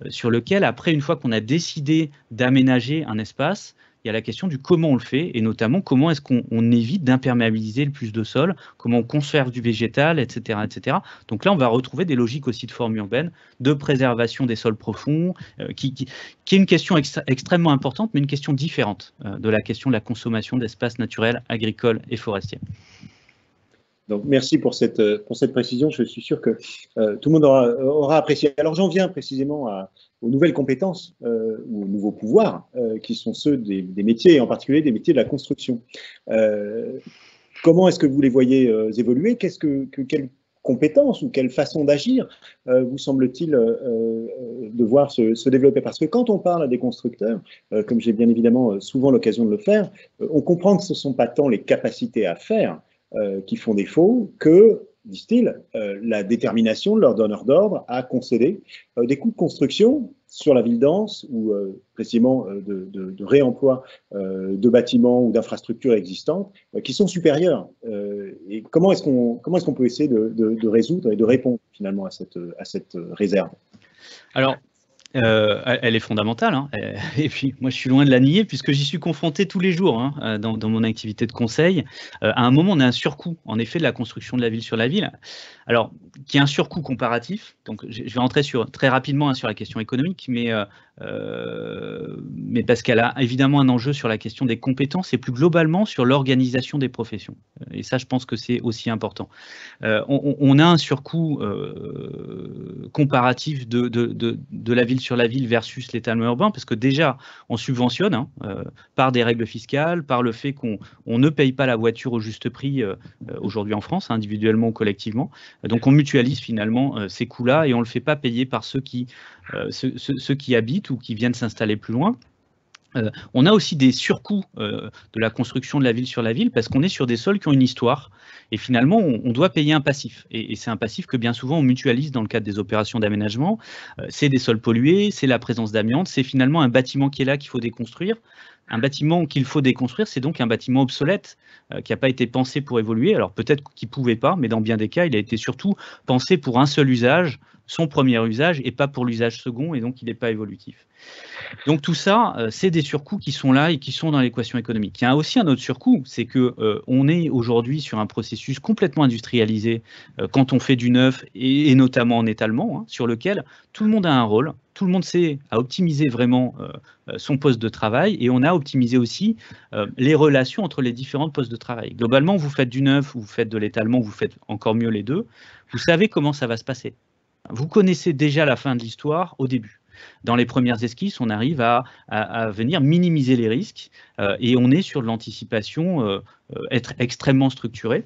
sur lequel, après, une fois qu'on a décidé d'aménager un espace, il y a la question du comment on le fait, et notamment comment est-ce qu'on évite d'imperméabiliser le plus de sol, comment on conserve du végétal, etc., etc. Donc là, on va retrouver des logiques aussi de forme urbaine, de préservation des sols profonds, qui est une question extrêmement importante, mais une question différente de la question de la consommation d'espaces naturels, agricoles et forestiers. Donc, merci pour cette précision. Je suis sûr que tout le monde aura apprécié. Alors, j'en viens précisément aux nouvelles compétences ou aux nouveaux pouvoirs qui sont ceux des métiers, et en particulier des métiers de la construction. Comment est-ce que vous les voyez évoluer? Quelles compétences ou quelle façon d'agir vous semble-t-il devoir se développer? Parce que quand on parle à des constructeurs, comme j'ai bien évidemment souvent l'occasion de le faire, on comprend que ce ne sont pas tant les capacités à faire qui font défaut que, disent-ils, la détermination de leur donneur d'ordre à concéder des coûts de construction sur la ville dense ou précisément de réemploi de bâtiments ou d'infrastructures existantes qui sont supérieurs. Et comment est-ce qu'on peut essayer de résoudre et de répondre finalement à cette réserve? Alors, elle est fondamentale, hein. Et puis moi je suis loin de la nier puisque j'y suis confronté tous les jours, hein, dans mon activité de conseil. À un moment on a un surcoût en effet de la construction de la ville sur la ville, alors qui est un surcoût comparatif, donc je vais rentrer très rapidement sur la question économique, mais parce qu'elle a évidemment un enjeu sur la question des compétences et plus globalement sur l'organisation des professions, et ça je pense que c'est aussi important. On a un surcoût comparatif de la ville sur la ville versus l'étalement urbain, parce que déjà, on subventionne, hein, par des règles fiscales, par le fait qu'on ne paye pas la voiture au juste prix aujourd'hui en France, individuellement ou collectivement. Donc on mutualise finalement ces coûts-là et on ne le fait pas payer par ceux qui habitent ou qui viennent s'installer plus loin. On a aussi des surcoûts de la construction de la ville sur la ville parce qu'on est sur des sols qui ont une histoire et finalement on doit payer un passif et c'est un passif que bien souvent on mutualise dans le cadre des opérations d'aménagement. C'est des sols pollués, c'est la présence d'amiante, c'est finalement un bâtiment qui est là qu'il faut déconstruire. Un bâtiment qu'il faut déconstruire, c'est donc un bâtiment obsolète qui n'a pas été pensé pour évoluer. Alors peut-être qu'il ne pouvait pas, mais dans bien des cas, il a été surtout pensé pour un seul usage, son premier usage, et pas pour l'usage second, et donc il n'est pas évolutif. Donc tout ça, c'est des surcoûts qui sont là et qui sont dans l'équation économique. Il y a aussi un autre surcoût, c'est que on est aujourd'hui sur un processus complètement industrialisé quand on fait du neuf et notamment en étalement, hein, sur lequel tout le monde a un rôle, tout le monde sait à optimiser vraiment son poste de travail et on a optimisé aussi les relations entre les différents postes de travail. Globalement, vous faites du neuf ou vous faites de l'étalement, vous faites encore mieux les deux, vous savez comment ça va se passer. Vous connaissez déjà la fin de l'histoire au début. Dans les premières esquisses, on arrive à venir minimiser les risques et on est sur de l'anticipation, être extrêmement structuré.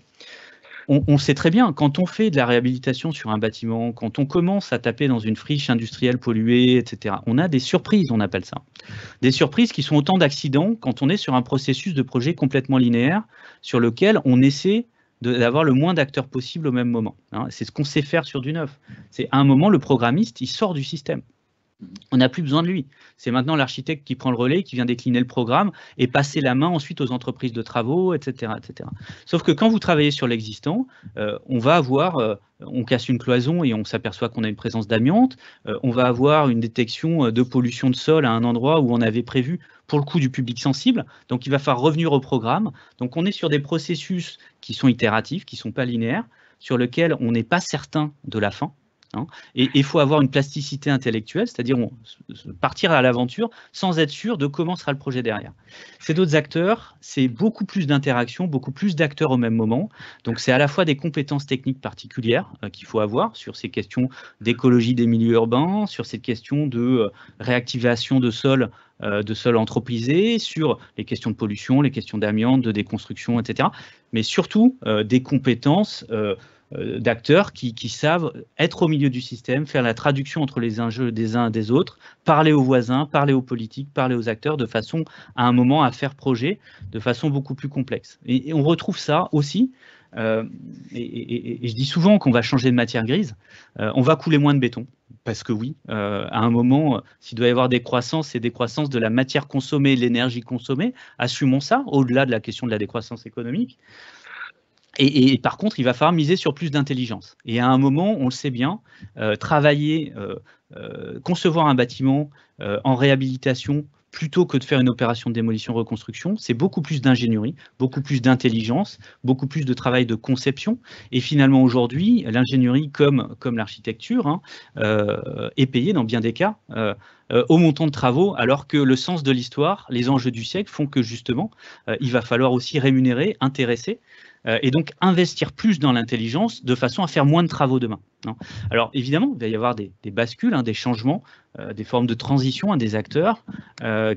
On sait très bien, quand on fait de la réhabilitation sur un bâtiment, quand on commence à taper dans une friche industrielle polluée, etc., on a des surprises, on appelle ça. Des surprises qui sont autant d'accidents quand on est sur un processus de projet complètement linéaire sur lequel on essaie d'avoir le moins d'acteurs possible au même moment, hein. C'est ce qu'on sait faire sur du neuf. C'est à un moment, le programmiste, il sort du système. On n'a plus besoin de lui. C'est maintenant l'architecte qui prend le relais, qui vient décliner le programme et passer la main ensuite aux entreprises de travaux, etc. etc. Sauf que quand vous travaillez sur l'existant, on va avoir, on casse une cloison et on s'aperçoit qu'on a une présence d'amiante, on va avoir une détection de pollution de sol à un endroit où on avait prévu pour le coup du public sensible, donc il va falloir revenir au programme. Donc on est sur des processus qui sont itératifs, qui ne sont pas linéaires, sur lesquels on n'est pas certain de la fin. Et il faut avoir une plasticité intellectuelle, c'est-à-dire partir à l'aventure sans être sûr de comment sera le projet derrière. C'est d'autres acteurs, c'est beaucoup plus d'interactions, beaucoup plus d'acteurs au même moment. Donc c'est à la fois des compétences techniques particulières qu'il faut avoir sur ces questions d'écologie des milieux urbains, sur ces questions de réactivation de sols anthropisés, sur les questions de pollution, les questions d'amiante, de déconstruction, etc. Mais surtout des compétences d'acteurs qui savent être au milieu du système, faire la traduction entre les enjeux des uns et des autres, parler aux voisins, parler aux politiques, parler aux acteurs, de façon à un moment à faire projet de façon beaucoup plus complexe. Et on retrouve ça aussi, et je dis souvent qu'on va changer de matière grise, on va couler moins de béton. Parce que oui, à un moment, s'il doit y avoir des croissances, c'est des croissances de la matière consommée, l'énergie consommée, assumons ça, au-delà de la question de la décroissance économique. Et par contre, il va falloir miser sur plus d'intelligence. Et à un moment, on le sait bien, travailler, concevoir un bâtiment en réhabilitation plutôt que de faire une opération de démolition-reconstruction, c'est beaucoup plus d'ingénierie, beaucoup plus d'intelligence, beaucoup plus de travail de conception. Et finalement, aujourd'hui, l'ingénierie comme l'architecture est payée dans bien des cas au montant de travaux, alors que le sens de l'histoire, les enjeux du siècle font que justement, il va falloir aussi rémunérer, intéresser, et donc investir plus dans l'intelligence de façon à faire moins de travaux demain. Alors évidemment, il va y avoir des bascules, des changements, des formes de transition, des acteurs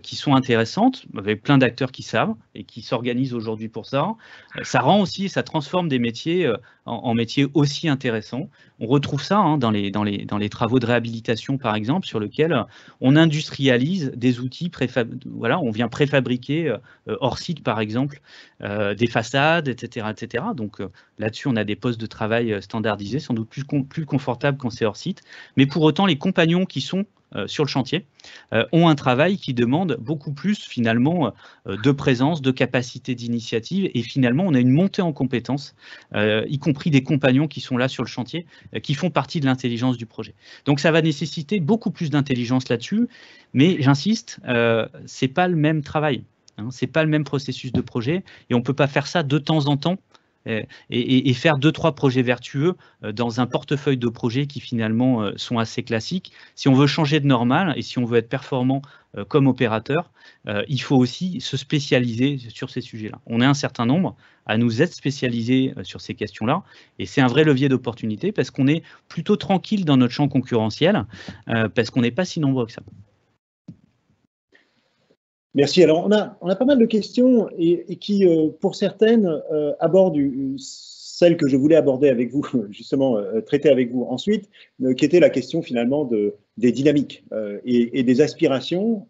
qui sont intéressantes, avec plein d'acteurs qui savent et qui s'organisent aujourd'hui pour ça. Ça rend aussi, ça transforme des métiers en métiers aussi intéressants. On retrouve ça dans les travaux de réhabilitation, par exemple, sur lesquels on industrialise des outils, voilà, on vient préfabriquer hors site, par exemple, des façades, etc. etc. Donc là-dessus, on a des postes de travail standardisés, sans doute plus confortables quand c'est hors site. Mais pour autant, les compagnons qui sont sur le chantier ont un travail qui demande beaucoup plus finalement de présence, de capacité d'initiative, et finalement on a une montée en compétences, y compris des compagnons qui sont là sur le chantier, qui font partie de l'intelligence du projet. Donc ça va nécessiter beaucoup plus d'intelligence là-dessus, mais j'insiste, c'est pas le même travail, c'est pas le même processus de projet, et on peut pas faire ça de temps en temps et faire 2-3 projets vertueux dans un portefeuille de projets qui finalement sont assez classiques. Si on veut changer de normal et si on veut être performant comme opérateur, il faut aussi se spécialiser sur ces sujets-là. On est un certain nombre à nous être spécialisés sur ces questions-là, et c'est un vrai levier d'opportunité parce qu'on est plutôt tranquille dans notre champ concurrentiel, parce qu'on n'est pas si nombreux que ça. Merci. Alors, on a pas mal de questions et qui, pour certaines, abordent celle que je voulais aborder avec vous, justement, traiter avec vous ensuite, qui était la question finalement des dynamiques et des aspirations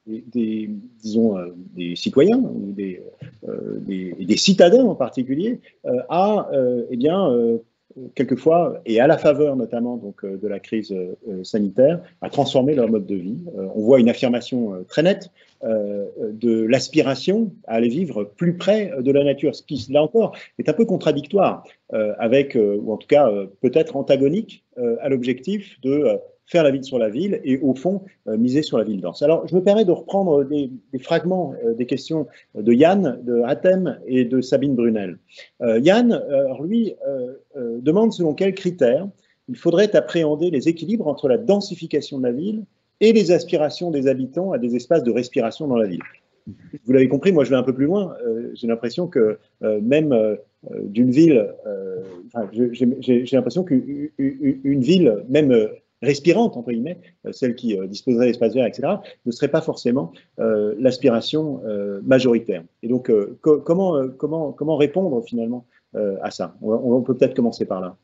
disons, des citoyens ou des citadins en particulier à, eh bien, quelquefois, et à la faveur notamment donc, de la crise sanitaire, à transformer leur mode de vie. On voit une affirmation très nette de l'aspiration à aller vivre plus près de la nature, ce qui, là encore, est un peu contradictoire avec, ou en tout cas peut-être antagonique à l'objectif de faire la ville sur la ville et au fond miser sur la ville dense. Alors je me permets de reprendre des fragments des questions de Yann, de Hatem et de Sabine Brunel. Yann, lui, demande selon quels critères il faudrait appréhender les équilibres entre la densification de la ville et les aspirations des habitants à des espaces de respiration dans la ville. Vous l'avez compris, moi je vais un peu plus loin. J'ai l'impression que même d'une ville, j'ai l'impression qu'une ville, même respirante, entre guillemets, celle qui disposerait d'espaces verts, etc., ne serait pas forcément l'aspiration majoritaire. Et donc, comment répondre finalement à ça? On peut peut-être commencer par là.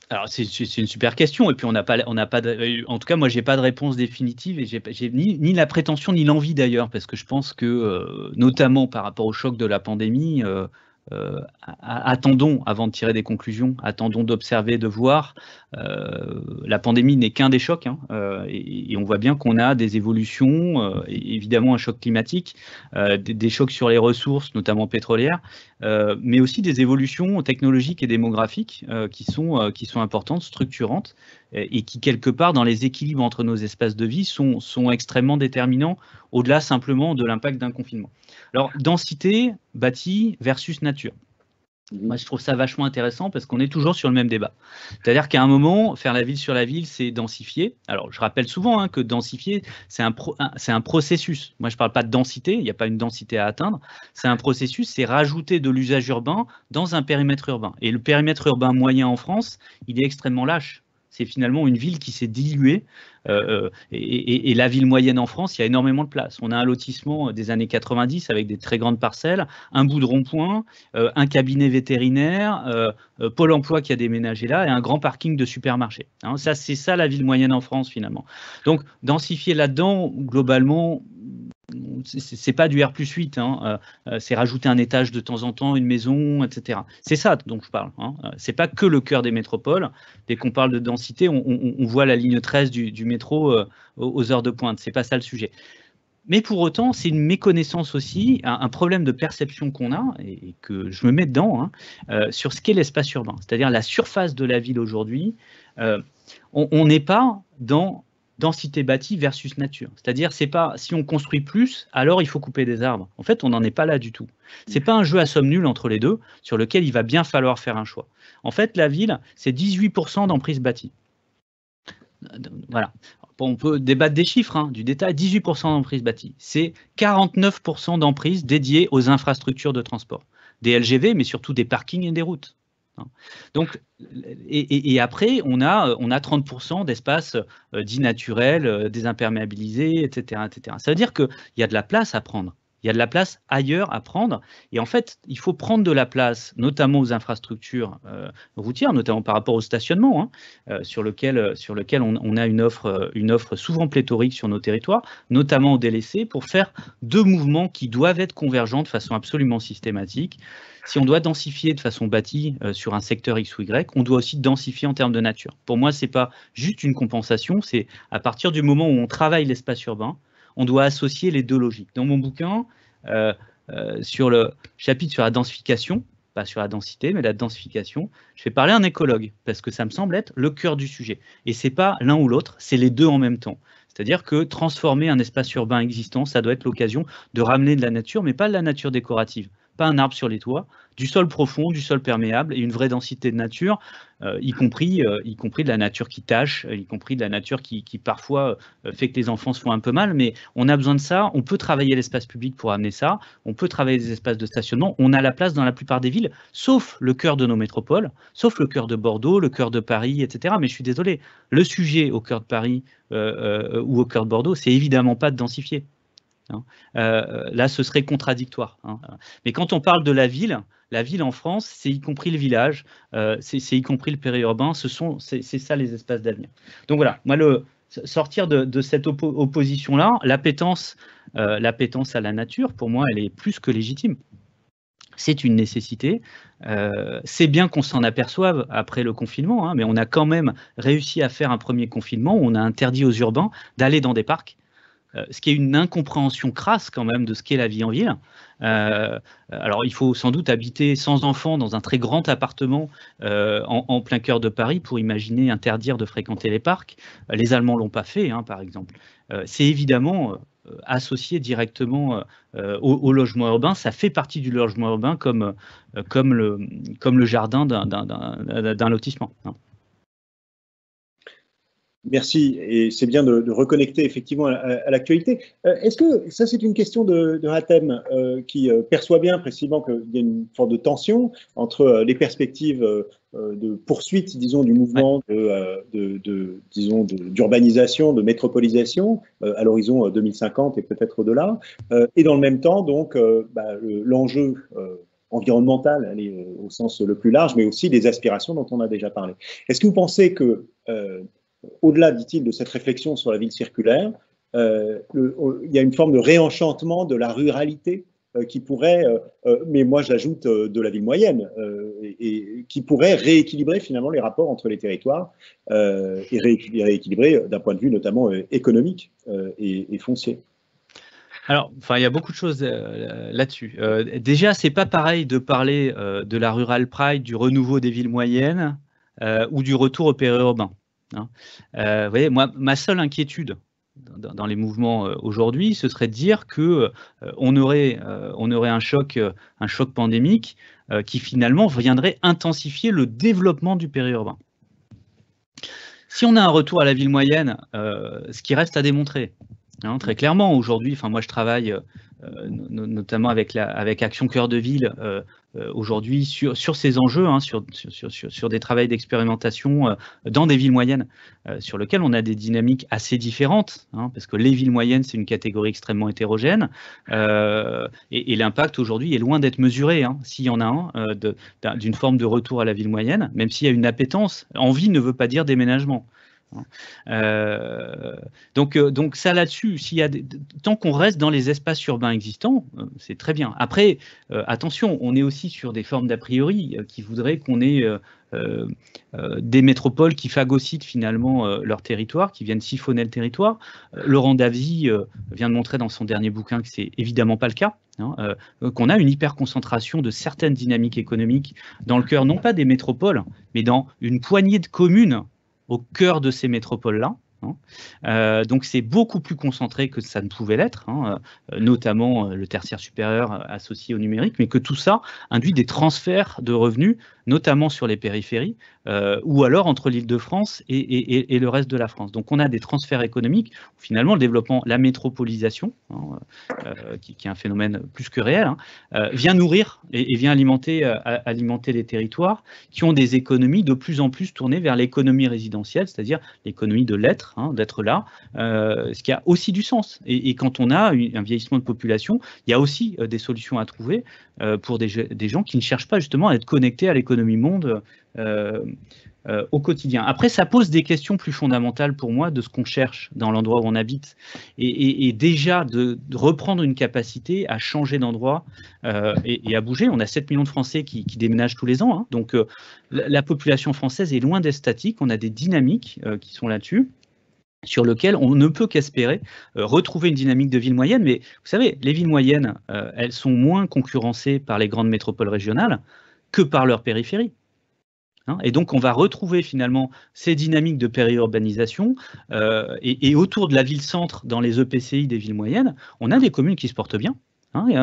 Alors c'est une super question, et puis on n'a pas en tout cas moi j'ai pas de réponse définitive, et j'ai ni la prétention ni l'envie d'ailleurs, parce que je pense que notamment par rapport au choc de la pandémie, attendons avant de tirer des conclusions, attendons d'observer, de voir. La pandémie n'est qu'un des chocs, et on voit bien qu'on a des évolutions, évidemment un choc climatique, des chocs sur les ressources, notamment pétrolières, mais aussi des évolutions technologiques et démographiques qui sont importantes, structurantes, et qui quelque part dans les équilibres entre nos espaces de vie sont extrêmement déterminants, au-delà simplement de l'impact d'un confinement. Alors, densité, bâti versus nature. Moi, je trouve ça vachement intéressant parce qu'on est toujours sur le même débat. C'est-à-dire qu'à un moment, faire la ville sur la ville, c'est densifier. Alors, je rappelle souvent que densifier, c'est un processus. Moi, je ne parle pas de densité, il n'y a pas une densité à atteindre. C'est un processus, c'est rajouter de l'usage urbain dans un périmètre urbain. Et le périmètre urbain moyen en France, il est extrêmement lâche. C'est finalement une ville qui s'est diluée. Et la ville moyenne en France, il y a énormément de place. On a un lotissement des années 90 avec des très grandes parcelles, un bout de rond-point, un cabinet vétérinaire, Pôle emploi qui a déménagé là, et un grand parking de supermarché. C'est ça la ville moyenne en France finalement. Donc densifier là-dedans, globalement, c'est pas du R+8, c'est rajouter un étage de temps en temps, une maison, etc. C'est ça dont je parle. C'est pas que le cœur des métropoles. Dès qu'on parle de densité, on voit la ligne 13 du métro aux heures de pointe. C'est pas ça le sujet. Mais pour autant, c'est une méconnaissance aussi, un problème de perception qu'on a, et que je me mets dedans, sur ce qu'est l'espace urbain. C'est-à-dire la surface de la ville aujourd'hui. On n'est pas dans densité bâtie versus nature. C'est-à-dire, c'est pas si on construit plus, alors il faut couper des arbres. En fait, on n'en est pas là du tout. C'est pas un jeu à somme nulle entre les deux, sur lequel il va bien falloir faire un choix. En fait, la ville, c'est 18% d'emprise bâtie. Voilà. On peut débattre des chiffres, hein, du détail. 18% d'emprise bâtie. C'est 49% d'emprise dédiée aux infrastructures de transport. Des LGV, mais surtout des parkings et des routes. Donc, et après, on a 30% d'espaces dits naturels, désimperméabilisés, etc., etc. Ça veut dire qu'il y a de la place à prendre. Il y a de la place ailleurs à prendre. Et en fait, il faut prendre de la place, notamment aux infrastructures routières, notamment par rapport au stationnement, hein, sur lequel on a une offre souvent pléthorique sur nos territoires, notamment aux délaissés, pour faire deux mouvements qui doivent être convergents de façon absolument systématique. Si on doit densifier de façon bâtie sur un secteur X ou Y, on doit aussi densifier en termes de nature. Pour moi, ce n'est pas juste une compensation, c'est à partir du moment où on travaille l'espace urbain, on doit associer les deux logiques. Dans mon bouquin, sur le chapitre sur la densification, pas sur la densité, mais la densification, je fais parler un écologue, parce que ça me semble être le cœur du sujet. Et ce n'est pas l'un ou l'autre, c'est les deux en même temps. C'est-à-dire que transformer un espace urbain existant, ça doit être l'occasion de ramener de la nature, mais pas de la nature décorative. Pas un arbre sur les toits, du sol profond, du sol perméable et une vraie densité de nature, y compris de la nature qui tâche, y compris de la nature qui parfois fait que les enfants se font un peu mal, mais on a besoin de ça, on peut travailler l'espace public pour amener ça, on peut travailler des espaces de stationnement, on a la place dans la plupart des villes, sauf le cœur de nos métropoles, sauf le cœur de Bordeaux, le cœur de Paris, etc. Mais je suis désolé, le sujet au cœur de Paris ou au cœur de Bordeaux, c'est évidemment pas de densifier. Là, ce serait contradictoire. Mais quand on parle de la ville en France, c'est y compris le village, c'est y compris le périurbain, c'est ça les espaces d'avenir. Donc voilà, moi, sortir de cette opposition-là, l'appétence à la nature, pour moi, elle est plus que légitime. C'est une nécessité. C'est bien qu'on s'en aperçoive après le confinement, hein, mais on a quand même réussi à faire un premier confinement où on a interdit aux urbains d'aller dans des parcs. Ce qui est une incompréhension crasse quand même de ce qu'est la vie en ville. Alors il faut sans doute habiter sans enfants dans un très grand appartement en plein cœur de Paris pour imaginer interdire de fréquenter les parcs. Les Allemands ne l'ont pas fait, hein, par exemple. C'est évidemment associé directement au logement urbain. Ça fait partie du logement urbain comme le jardin d'un lotissement. Hein. Merci, et c'est bien de reconnecter effectivement à l'actualité. Est-ce que, ça c'est une question de Hatem qui perçoit bien précisément qu'il y a une forme de tension entre les perspectives de poursuite, disons, du mouvement d'urbanisation, de métropolisation à l'horizon 2050 et peut-être au-delà, et dans le même temps, donc, l'enjeu environnemental, aller au sens le plus large, mais aussi des aspirations dont on a déjà parlé. Est-ce que vous pensez que au-delà, dit-il, de cette réflexion sur la ville circulaire, il y a une forme de réenchantement de la ruralité qui pourrait, mais moi j'ajoute de la ville moyenne, et qui pourrait rééquilibrer finalement les rapports entre les territoires et rééquilibrer d'un point de vue notamment économique et foncier. Alors, il y a beaucoup de choses là-dessus. Déjà, c'est pas pareil de parler de la Rural Pride, du renouveau des villes moyennes ou du retour au périurbain. Hein. Vous voyez, moi, ma seule inquiétude dans les mouvements aujourd'hui, ce serait de dire que on aurait un choc pandémique qui finalement viendrait intensifier le développement du périurbain. Si on a un retour à la ville moyenne, ce qui reste à démontrer, hein, très clairement aujourd'hui, moi je travaille notamment avec Action Cœur de Ville aujourd'hui sur ces enjeux, hein, sur des travaux d'expérimentation dans des villes moyennes, sur lesquelles on a des dynamiques assez différentes, hein, parce que les villes moyennes, c'est une catégorie extrêmement hétérogène, et l'impact aujourd'hui est loin d'être mesuré, hein, s'il y en a un, d'une forme de retour à la ville moyenne, même s'il y a une appétence. Envie ne veut pas dire déménagement. Donc ça là-dessus, tant qu'on reste dans les espaces urbains existants, c'est très bien. Après, attention, on est aussi sur des formes d'a priori qui voudraient qu'on ait des métropoles qui phagocytent finalement leur territoire, qui viennent siphonner le territoire. Laurent Davy vient de montrer dans son dernier bouquin que c'est évidemment pas le cas. Hein, qu'on a une hyperconcentration de certaines dynamiques économiques dans le cœur, non pas des métropoles, mais dans une poignée de communes au cœur de ces métropoles-là, Donc c'est beaucoup plus concentré que ça ne pouvait l'être, notamment le tertiaire supérieur associé au numérique, mais que tout ça induit des transferts de revenus, notamment sur les périphéries, ou alors entre l'Île-de-France et le reste de la France. Donc on a des transferts économiques, finalement le développement, la métropolisation, qui est un phénomène plus que réel, vient nourrir et vient alimenter les territoires qui ont des économies de plus en plus tournées vers l'économie résidentielle, c'est-à-dire l'économie de l'être, d'être là, ce qui a aussi du sens. Et quand on a un vieillissement de population, il y a aussi des solutions à trouver pour des gens qui ne cherchent pas justement à être connectés à l'économie monde au quotidien. Après, ça pose des questions plus fondamentales pour moi de ce qu'on cherche dans l'endroit où on habite. Et déjà, de reprendre une capacité à changer d'endroit et à bouger. On a 7 millions de Français qui déménagent tous les ans. Donc, la population française est loin d'être statique. On a des dynamiques qui sont là-dessus, sur lequel on ne peut qu'espérer retrouver une dynamique de ville moyenne. Mais vous savez, les villes moyennes, elles sont moins concurrencées par les grandes métropoles régionales que par leur périphérie. Et donc, on va retrouver finalement ces dynamiques de périurbanisation et autour de la ville-centre, dans les EPCI des villes moyennes, on a des communes qui se portent bien,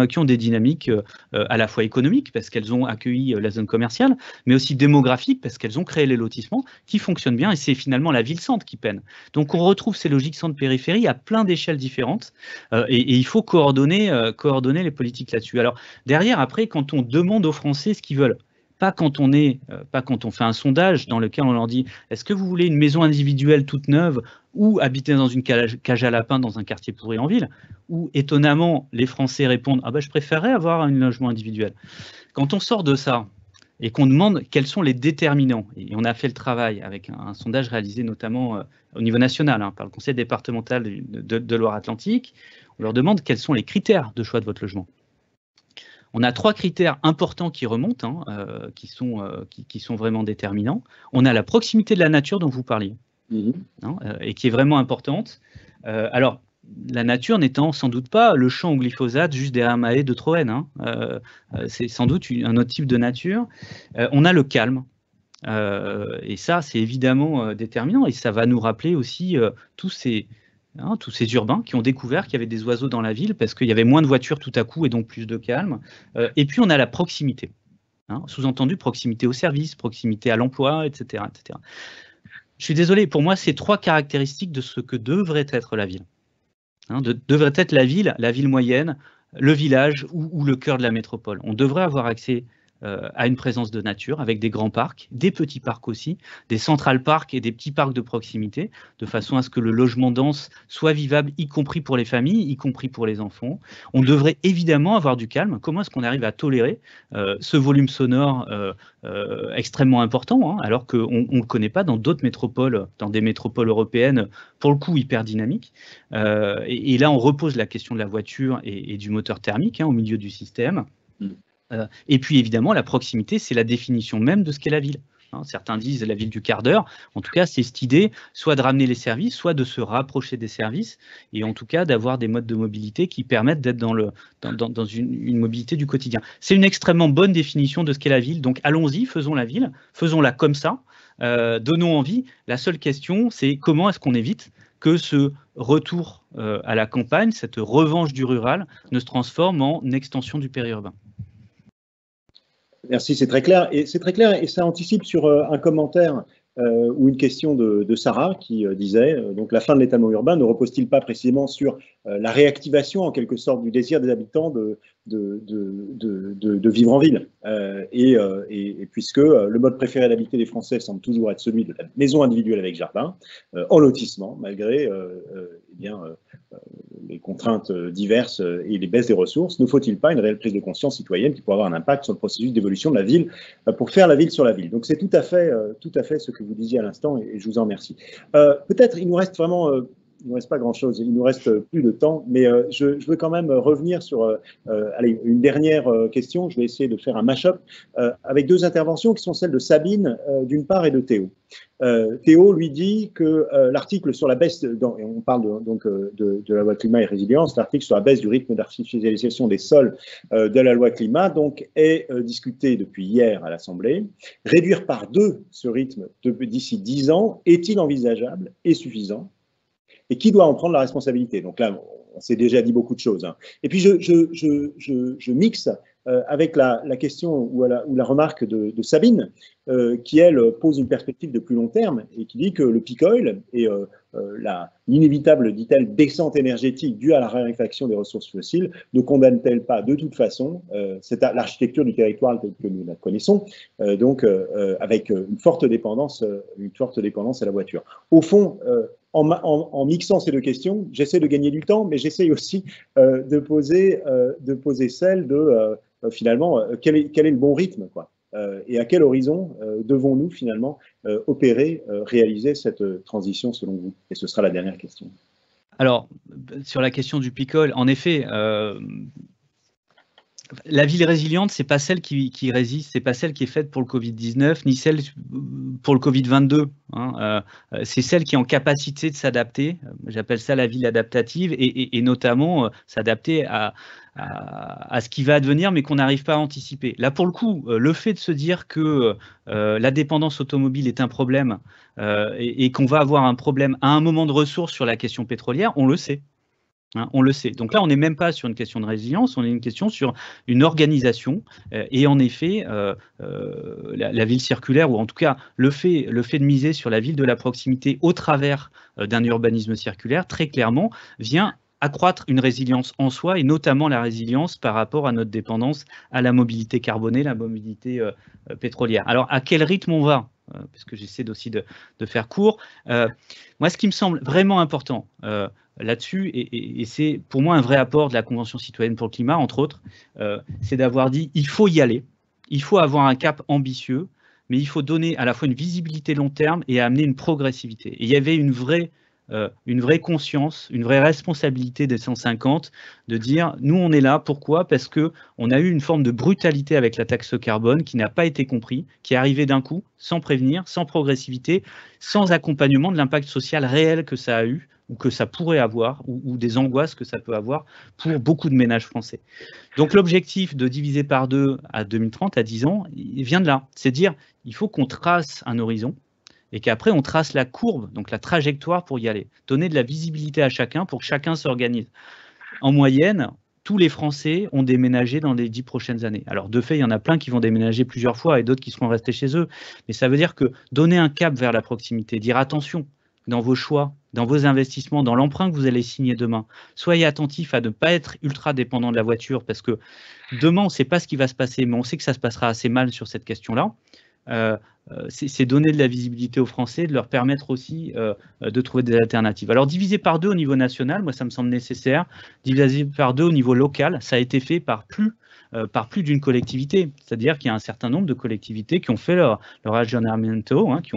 qui ont des dynamiques à la fois économiques, parce qu'elles ont accueilli la zone commerciale, mais aussi démographiques, parce qu'elles ont créé les lotissements qui fonctionnent bien, et c'est finalement la ville-centre qui peine. Donc, on retrouve ces logiques centre-périphérie à plein d'échelles différentes, et il faut coordonner les politiques là-dessus. Alors, derrière, après, quand on demande aux Français ce qu'ils veulent, pas quand on fait un sondage dans lequel on leur dit « Est-ce que vous voulez une maison individuelle toute neuve ou habiter dans une cage à lapins dans un quartier pourri en ville ?» Où, étonnamment, les Français répondent « Ah ben, je préférerais avoir un logement individuel. » Quand on sort de ça et qu'on demande quels sont les déterminants, et on a fait le travail avec un sondage réalisé notamment au niveau national par le conseil départemental de Loire-Atlantique, on leur demande quels sont les critères de choix de votre logement. On a 3 critères importants qui remontent, qui sont vraiment déterminants. On a la proximité de la nature dont vous parliez, et qui est vraiment importante. Alors, la nature n'étant sans doute pas le champ au glyphosate juste derrière Mahé de Troène. C'est sans doute un autre type de nature. On a le calme. Et ça, c'est évidemment déterminant. Et ça va nous rappeler aussi tous ces urbains qui ont découvert qu'il y avait des oiseaux dans la ville parce qu'il y avait moins de voitures tout à coup et donc plus de calme. Et puis on a la proximité, sous-entendu proximité au service, proximité à l'emploi, etc., etc. Je suis désolé, pour moi, c'est 3 caractéristiques de ce que devrait être la ville. Devrait être la ville moyenne, le village ou le cœur de la métropole. On devrait avoir accès à une présence de nature, avec des grands parcs, des petits parcs aussi, des central parcs et des petits parcs de proximité, de façon à ce que le logement dense soit vivable, y compris pour les familles, y compris pour les enfants. On devrait évidemment avoir du calme. Comment est-ce qu'on arrive à tolérer ce volume sonore extrêmement important, alors qu'on ne le connaît pas dans d'autres métropoles, dans des métropoles européennes, pour le coup hyper dynamiques. Et là, on repose la question de la voiture et du moteur thermique au milieu du système. Et puis évidemment, la proximité, c'est la définition même de ce qu'est la ville. Certains disent la ville du quart d'heure. En tout cas, c'est cette idée soit de ramener les services, soit de se rapprocher des services, et en tout cas d'avoir des modes de mobilité qui permettent d'être dans une mobilité du quotidien. C'est une extrêmement bonne définition de ce qu'est la ville. Donc allons-y, faisons la ville, faisons-la comme ça, donnons envie. La seule question, c'est comment est-ce qu'on évite que ce retour à la campagne, cette revanche du rural, ne se transforme en extension du périurbain. Merci, c'est très clair. Et c'est très clair et ça anticipe sur un commentaire ou une question de Sarah qui disait donc la fin de l'étalement urbain ne repose-t-il pas précisément sur la réactivation en quelque sorte du désir des habitants de vivre en ville et puisque le mode préféré d'habiter des Français semble toujours être celui de la maison individuelle avec jardin, en lotissement, malgré les contraintes diverses et les baisses des ressources, ne faut-il pas une réelle prise de conscience citoyenne qui pourrait avoir un impact sur le processus d'évolution de la ville pour faire la ville sur la ville. Donc c'est tout à fait ce que vous disiez à l'instant et je vous en remercie. Peut-être il nous reste vraiment... il ne reste pas grand-chose, il nous reste plus de temps, mais je veux quand même revenir sur une dernière question. Je vais essayer de faire un mash-up avec 2 interventions qui sont celles de Sabine d'une part et de Théo. Théo lui dit que l'article sur la baisse, et on parle donc de la loi climat et résilience, l'article sur la baisse du rythme d'artificialisation des sols de la loi climat donc, est discuté depuis hier à l'Assemblée. Réduire par 2 ce rythme d'ici 10 ans est-il envisageable et suffisant? et qui doit en prendre la responsabilité. Donc là, on s'est déjà dit beaucoup de choses. Hein. Et puis, je mixe avec la question ou la remarque de Sabine, qui, elle, pose une perspective de plus long terme et qui dit que le peak oil et l'inévitable, dit-elle, descente énergétique due à la raréfaction des ressources fossiles ne condamne-t-elle pas de toute façon l'architecture du territoire telle que nous la connaissons, avec une forte dépendance à la voiture. Au fond, en mixant ces deux questions, j'essaie de gagner du temps, mais j'essaie aussi de poser celle de finalement quel est le bon rythme, quoi. Et à quel horizon devons-nous finalement réaliser cette transition selon vous? Et ce sera la dernière question. Alors, sur la question du peak oil, en effet, la ville résiliente, c'est pas celle qui résiste, c'est pas celle qui est faite pour le Covid-19, ni celle pour le Covid-22. Hein. C'est celle qui est en capacité de s'adapter. J'appelle ça la ville adaptative et notamment s'adapter à ce qui va advenir, mais qu'on n'arrive pas à anticiper. Là, pour le coup, le fait de se dire que la dépendance automobile est un problème et qu'on va avoir un problème à un moment de ressources sur la question pétrolière, on le sait. Hein, on le sait. Donc là, on n'est même pas sur une question de résilience, on est une question sur une organisation. Et en effet, la ville circulaire, ou en tout cas le fait de miser sur la ville de la proximité au travers d'un urbanisme circulaire, très clairement, vient accroître une résilience en soi, et notamment la résilience par rapport à notre dépendance à la mobilité carbonée, la mobilité pétrolière. Alors, à quel rythme on va ? Parce que j'essaie aussi de faire court. Moi, ce qui me semble vraiment important là-dessus, et c'est pour moi un vrai apport de la Convention citoyenne pour le climat, entre autres, c'est d'avoir dit il faut y aller, il faut avoir un cap ambitieux, mais il faut donner à la fois une visibilité long terme et amener une progressivité. Et il y avait une vraie conscience, une vraie responsabilité des 150 de dire nous on est là, pourquoi? Parce qu'on a eu une forme de brutalité avec la taxe carbone qui n'a pas été compris, qui est arrivée d'un coup, sans prévenir, sans progressivité, sans accompagnement de l'impact social réel que ça a eu ou que ça pourrait avoir, ou des angoisses que ça peut avoir pour beaucoup de ménages français. Donc l'objectif de diviser par 2 à 2030, à 10 ans, il vient de là. C'est dire il faut qu'on trace un horizon, et qu'après on trace la courbe, donc la trajectoire pour y aller. Donner de la visibilité à chacun pour que chacun s'organise. En moyenne, tous les Français ont déménagé dans les 10 prochaines années. Alors de fait, il y en a plein qui vont déménager plusieurs fois et d'autres qui seront restés chez eux. Mais ça veut dire que donner un cap vers la proximité, dire attention dans vos choix, dans vos investissements, dans l'emprunt que vous allez signer demain, soyez attentifs à ne pas être ultra dépendant de la voiture, parce que demain, on ne sait pas ce qui va se passer, mais on sait que ça se passera assez mal sur cette question-là. C'est donner de la visibilité aux Français, de leur permettre aussi de trouver des alternatives. Alors diviser par 2 au niveau national, moi ça me semble nécessaire. Diviser par 2 au niveau local, ça a été fait par plus d'une collectivité. C'est-à-dire qu'il y a un certain nombre de collectivités qui ont fait leur aggiornamento, hein, qui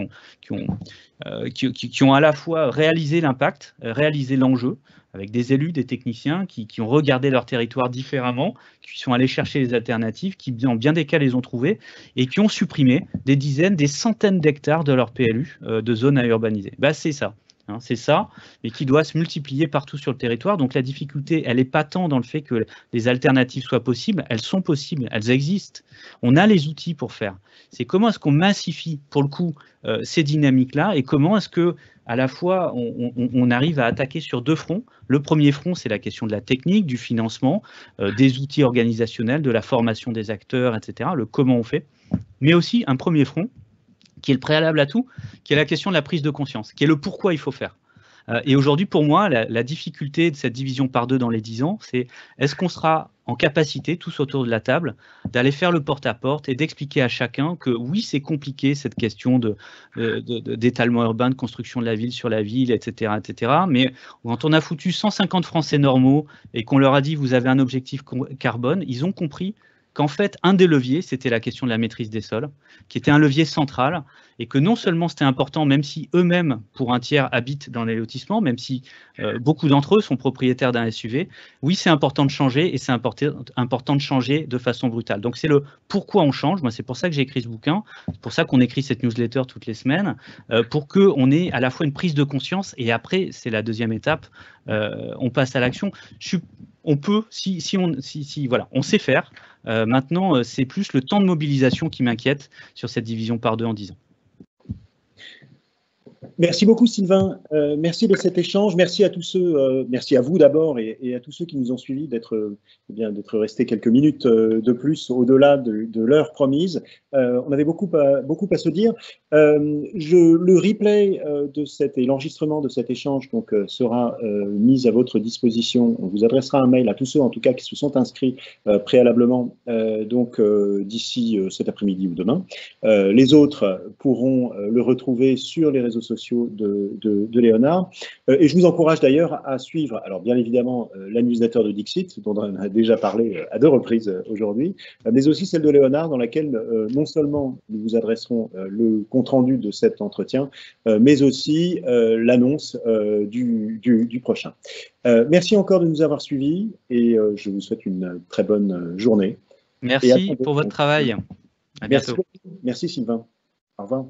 ont à la fois réalisé l'impact, réalisé l'enjeu, avec des élus, des techniciens qui ont regardé leur territoire différemment, qui sont allés chercher les alternatives, qui dans bien des cas les ont trouvées, et qui ont supprimé des dizaines, des centaines d'hectares de leur PLU de zones à urbaniser. Bah, c'est ça. Hein, c'est ça, mais qui doit se multiplier partout sur le territoire. Donc la difficulté, elle n'est pas tant dans le fait que les alternatives soient possibles, elles sont possibles, elles existent. On a les outils pour faire. C'est comment est-ce qu'on massifie, pour le coup, ces dynamiques-là, et comment est-ce que à la fois on arrive à attaquer sur 2 fronts. Le premier front, c'est la question de la technique, du financement, des outils organisationnels, de la formation des acteurs, etc., le comment on fait, mais aussi un premier front, qui est le préalable à tout, qui est la question de la prise de conscience, qui est le pourquoi il faut faire. Et aujourd'hui, pour moi, la difficulté de cette division par 2 dans les 10 ans, c'est est-ce qu'on sera en capacité, tous autour de la table, d'aller faire le porte-à-porte et d'expliquer à chacun que oui, c'est compliqué cette question d'étalement urbain, de construction de la ville sur la ville, etc., etc. Mais quand on a foutu 150 Français normaux et qu'on leur a dit vous avez un objectif carbone, ils ont compris qu'en fait, un des leviers, c'était la question de la maîtrise des sols, qui était un levier central, et que non seulement c'était important, même si eux-mêmes, pour un tiers, habitent dans les lotissements, même si beaucoup d'entre eux sont propriétaires d'un SUV, oui, c'est important de changer, et c'est important de changer de façon brutale. Donc c'est le pourquoi on change. Moi, c'est pour ça que j'ai écrit ce bouquin, c'est pour ça qu'on écrit cette newsletter toutes les semaines, pour qu'on ait à la fois une prise de conscience, et après, c'est la deuxième étape, on passe à l'action. On peut, voilà, on sait faire. Maintenant, c'est plus le temps de mobilisation qui m'inquiète sur cette division par 2 en 10 ans. Merci beaucoup Sylvain, merci de cet échange, merci à tous ceux, merci à vous d'abord et à tous ceux qui nous ont suivis d'être restés quelques minutes de plus au-delà de l'heure promise. On avait beaucoup à se dire. Le replay et l'enregistrement de cet échange donc, sera mis à votre disposition. On vous adressera un mail à tous ceux en tout cas qui se sont inscrits préalablement d'ici cet après-midi ou demain. Les autres pourront le retrouver sur les réseaux sociaux de Léonard. Et je vous encourage d'ailleurs à suivre, alors bien évidemment, la newsletter de Dixit, dont on a déjà parlé à 2 reprises aujourd'hui, mais aussi celle de Léonard, dans laquelle non seulement nous vous adresserons le compte-rendu de cet entretien, mais aussi l'annonce du prochain. Merci encore de nous avoir suivis et je vous souhaite une très bonne journée. Merci pour votre travail. À bientôt. Merci Sylvain. Au revoir.